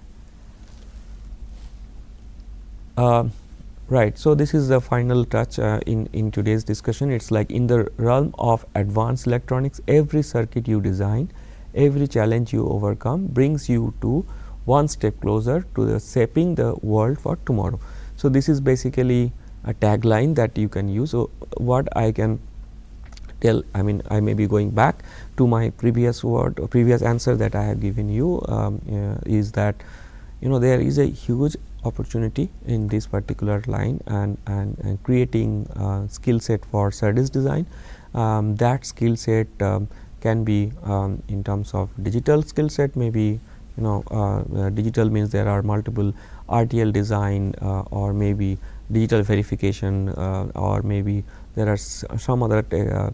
Right. So this is the final touch in today's discussion. It's like in the realm of advanced electronics, every circuit you design, every challenge you overcome brings you to one step closer to the shaping the world for tomorrow. So this is basically a tagline that you can use. So what I can tell, I may be going back to my previous answer that I have given you, is that there is a huge opportunity in this particular line and creating skill set for Serdes design. That skill set can be in terms of digital skill set, maybe digital means there are multiple RTL design or maybe digital verification or maybe there are some other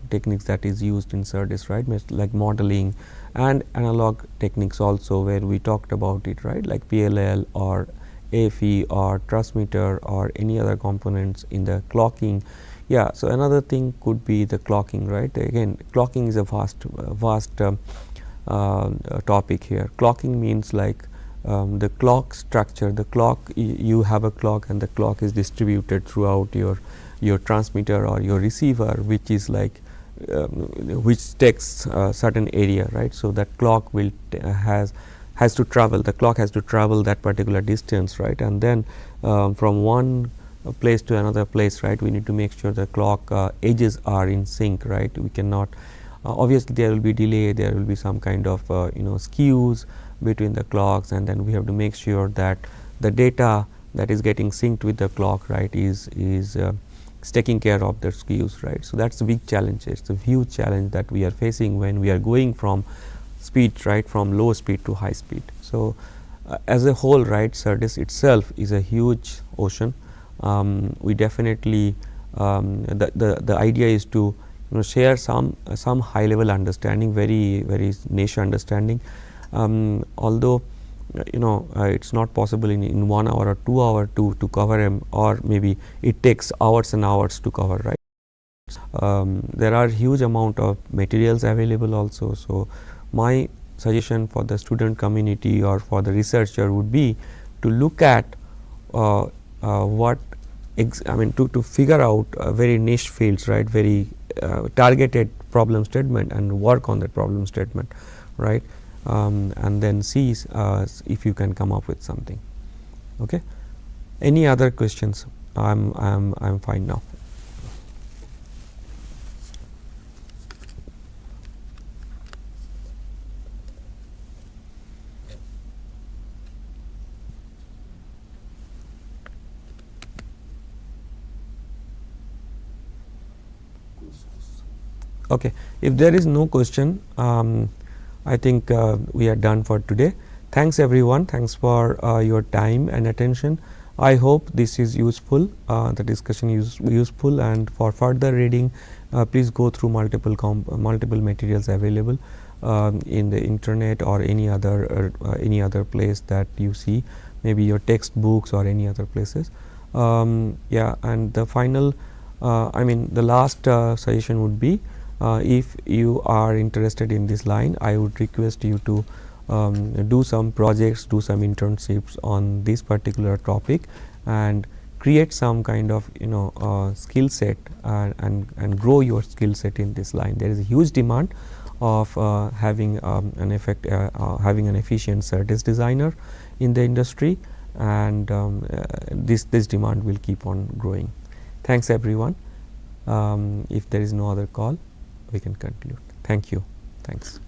techniques that is used in Serdes, right, like modeling and analog techniques also, where we talked about it, right, like PLL or AFE or transmitter or any other components in the clocking. Yeah, so another thing could be the clocking, right. Again, clocking is a vast topic here. Clocking means like the clock structure, the clock, you have a clock and the clock is distributed throughout your transmitter or your receiver, which is like which takes a certain area, right. So, that clock will has to travel, the clock has to travel that particular distance, right, and then from one place to another place, right, we need to make sure the clock edges are in sync, right. We cannot obviously there will be delay, there will be some kind of skews between the clocks, and then we have to make sure that the data that is getting synced with the clock, right, is taking care of the skews, right. So, that is a big challenge, it is a huge challenge that we are facing when we are going from speed, right, from low speed to high speed. So, as a whole, right, Serdes itself is a huge ocean. We definitely the idea is to share some high level understanding, very niche understanding, although it is not possible in 1 hour or 2 hours to cover them, or maybe it takes hours and hours to cover, right. There are huge amount of materials available also. So, my suggestion for the student community or for the researcher would be to look at what to figure out very niche fields, right, very targeted problem statement and work on that problem statement, right, and then see if you can come up with something. Okay. Any other questions? I'm fine now. Okay. If there is no question, I think we are done for today. Thanks everyone, thanks for your time and attention. I hope this is useful, the discussion is useful, and for further reading please go through multiple materials available in the internet or any other place that you see, maybe your textbooks or any other places. Yeah, and the final the last suggestion would be, if you are interested in this line, I would request you to do some projects, do some internships on this particular topic, and create some kind of skill set and grow your skill set in this line. There is a huge demand of having an efficient Serdes designer in the industry, and this demand will keep on growing. Thanks everyone. If there is no other call, we can conclude. Thank you. Thanks.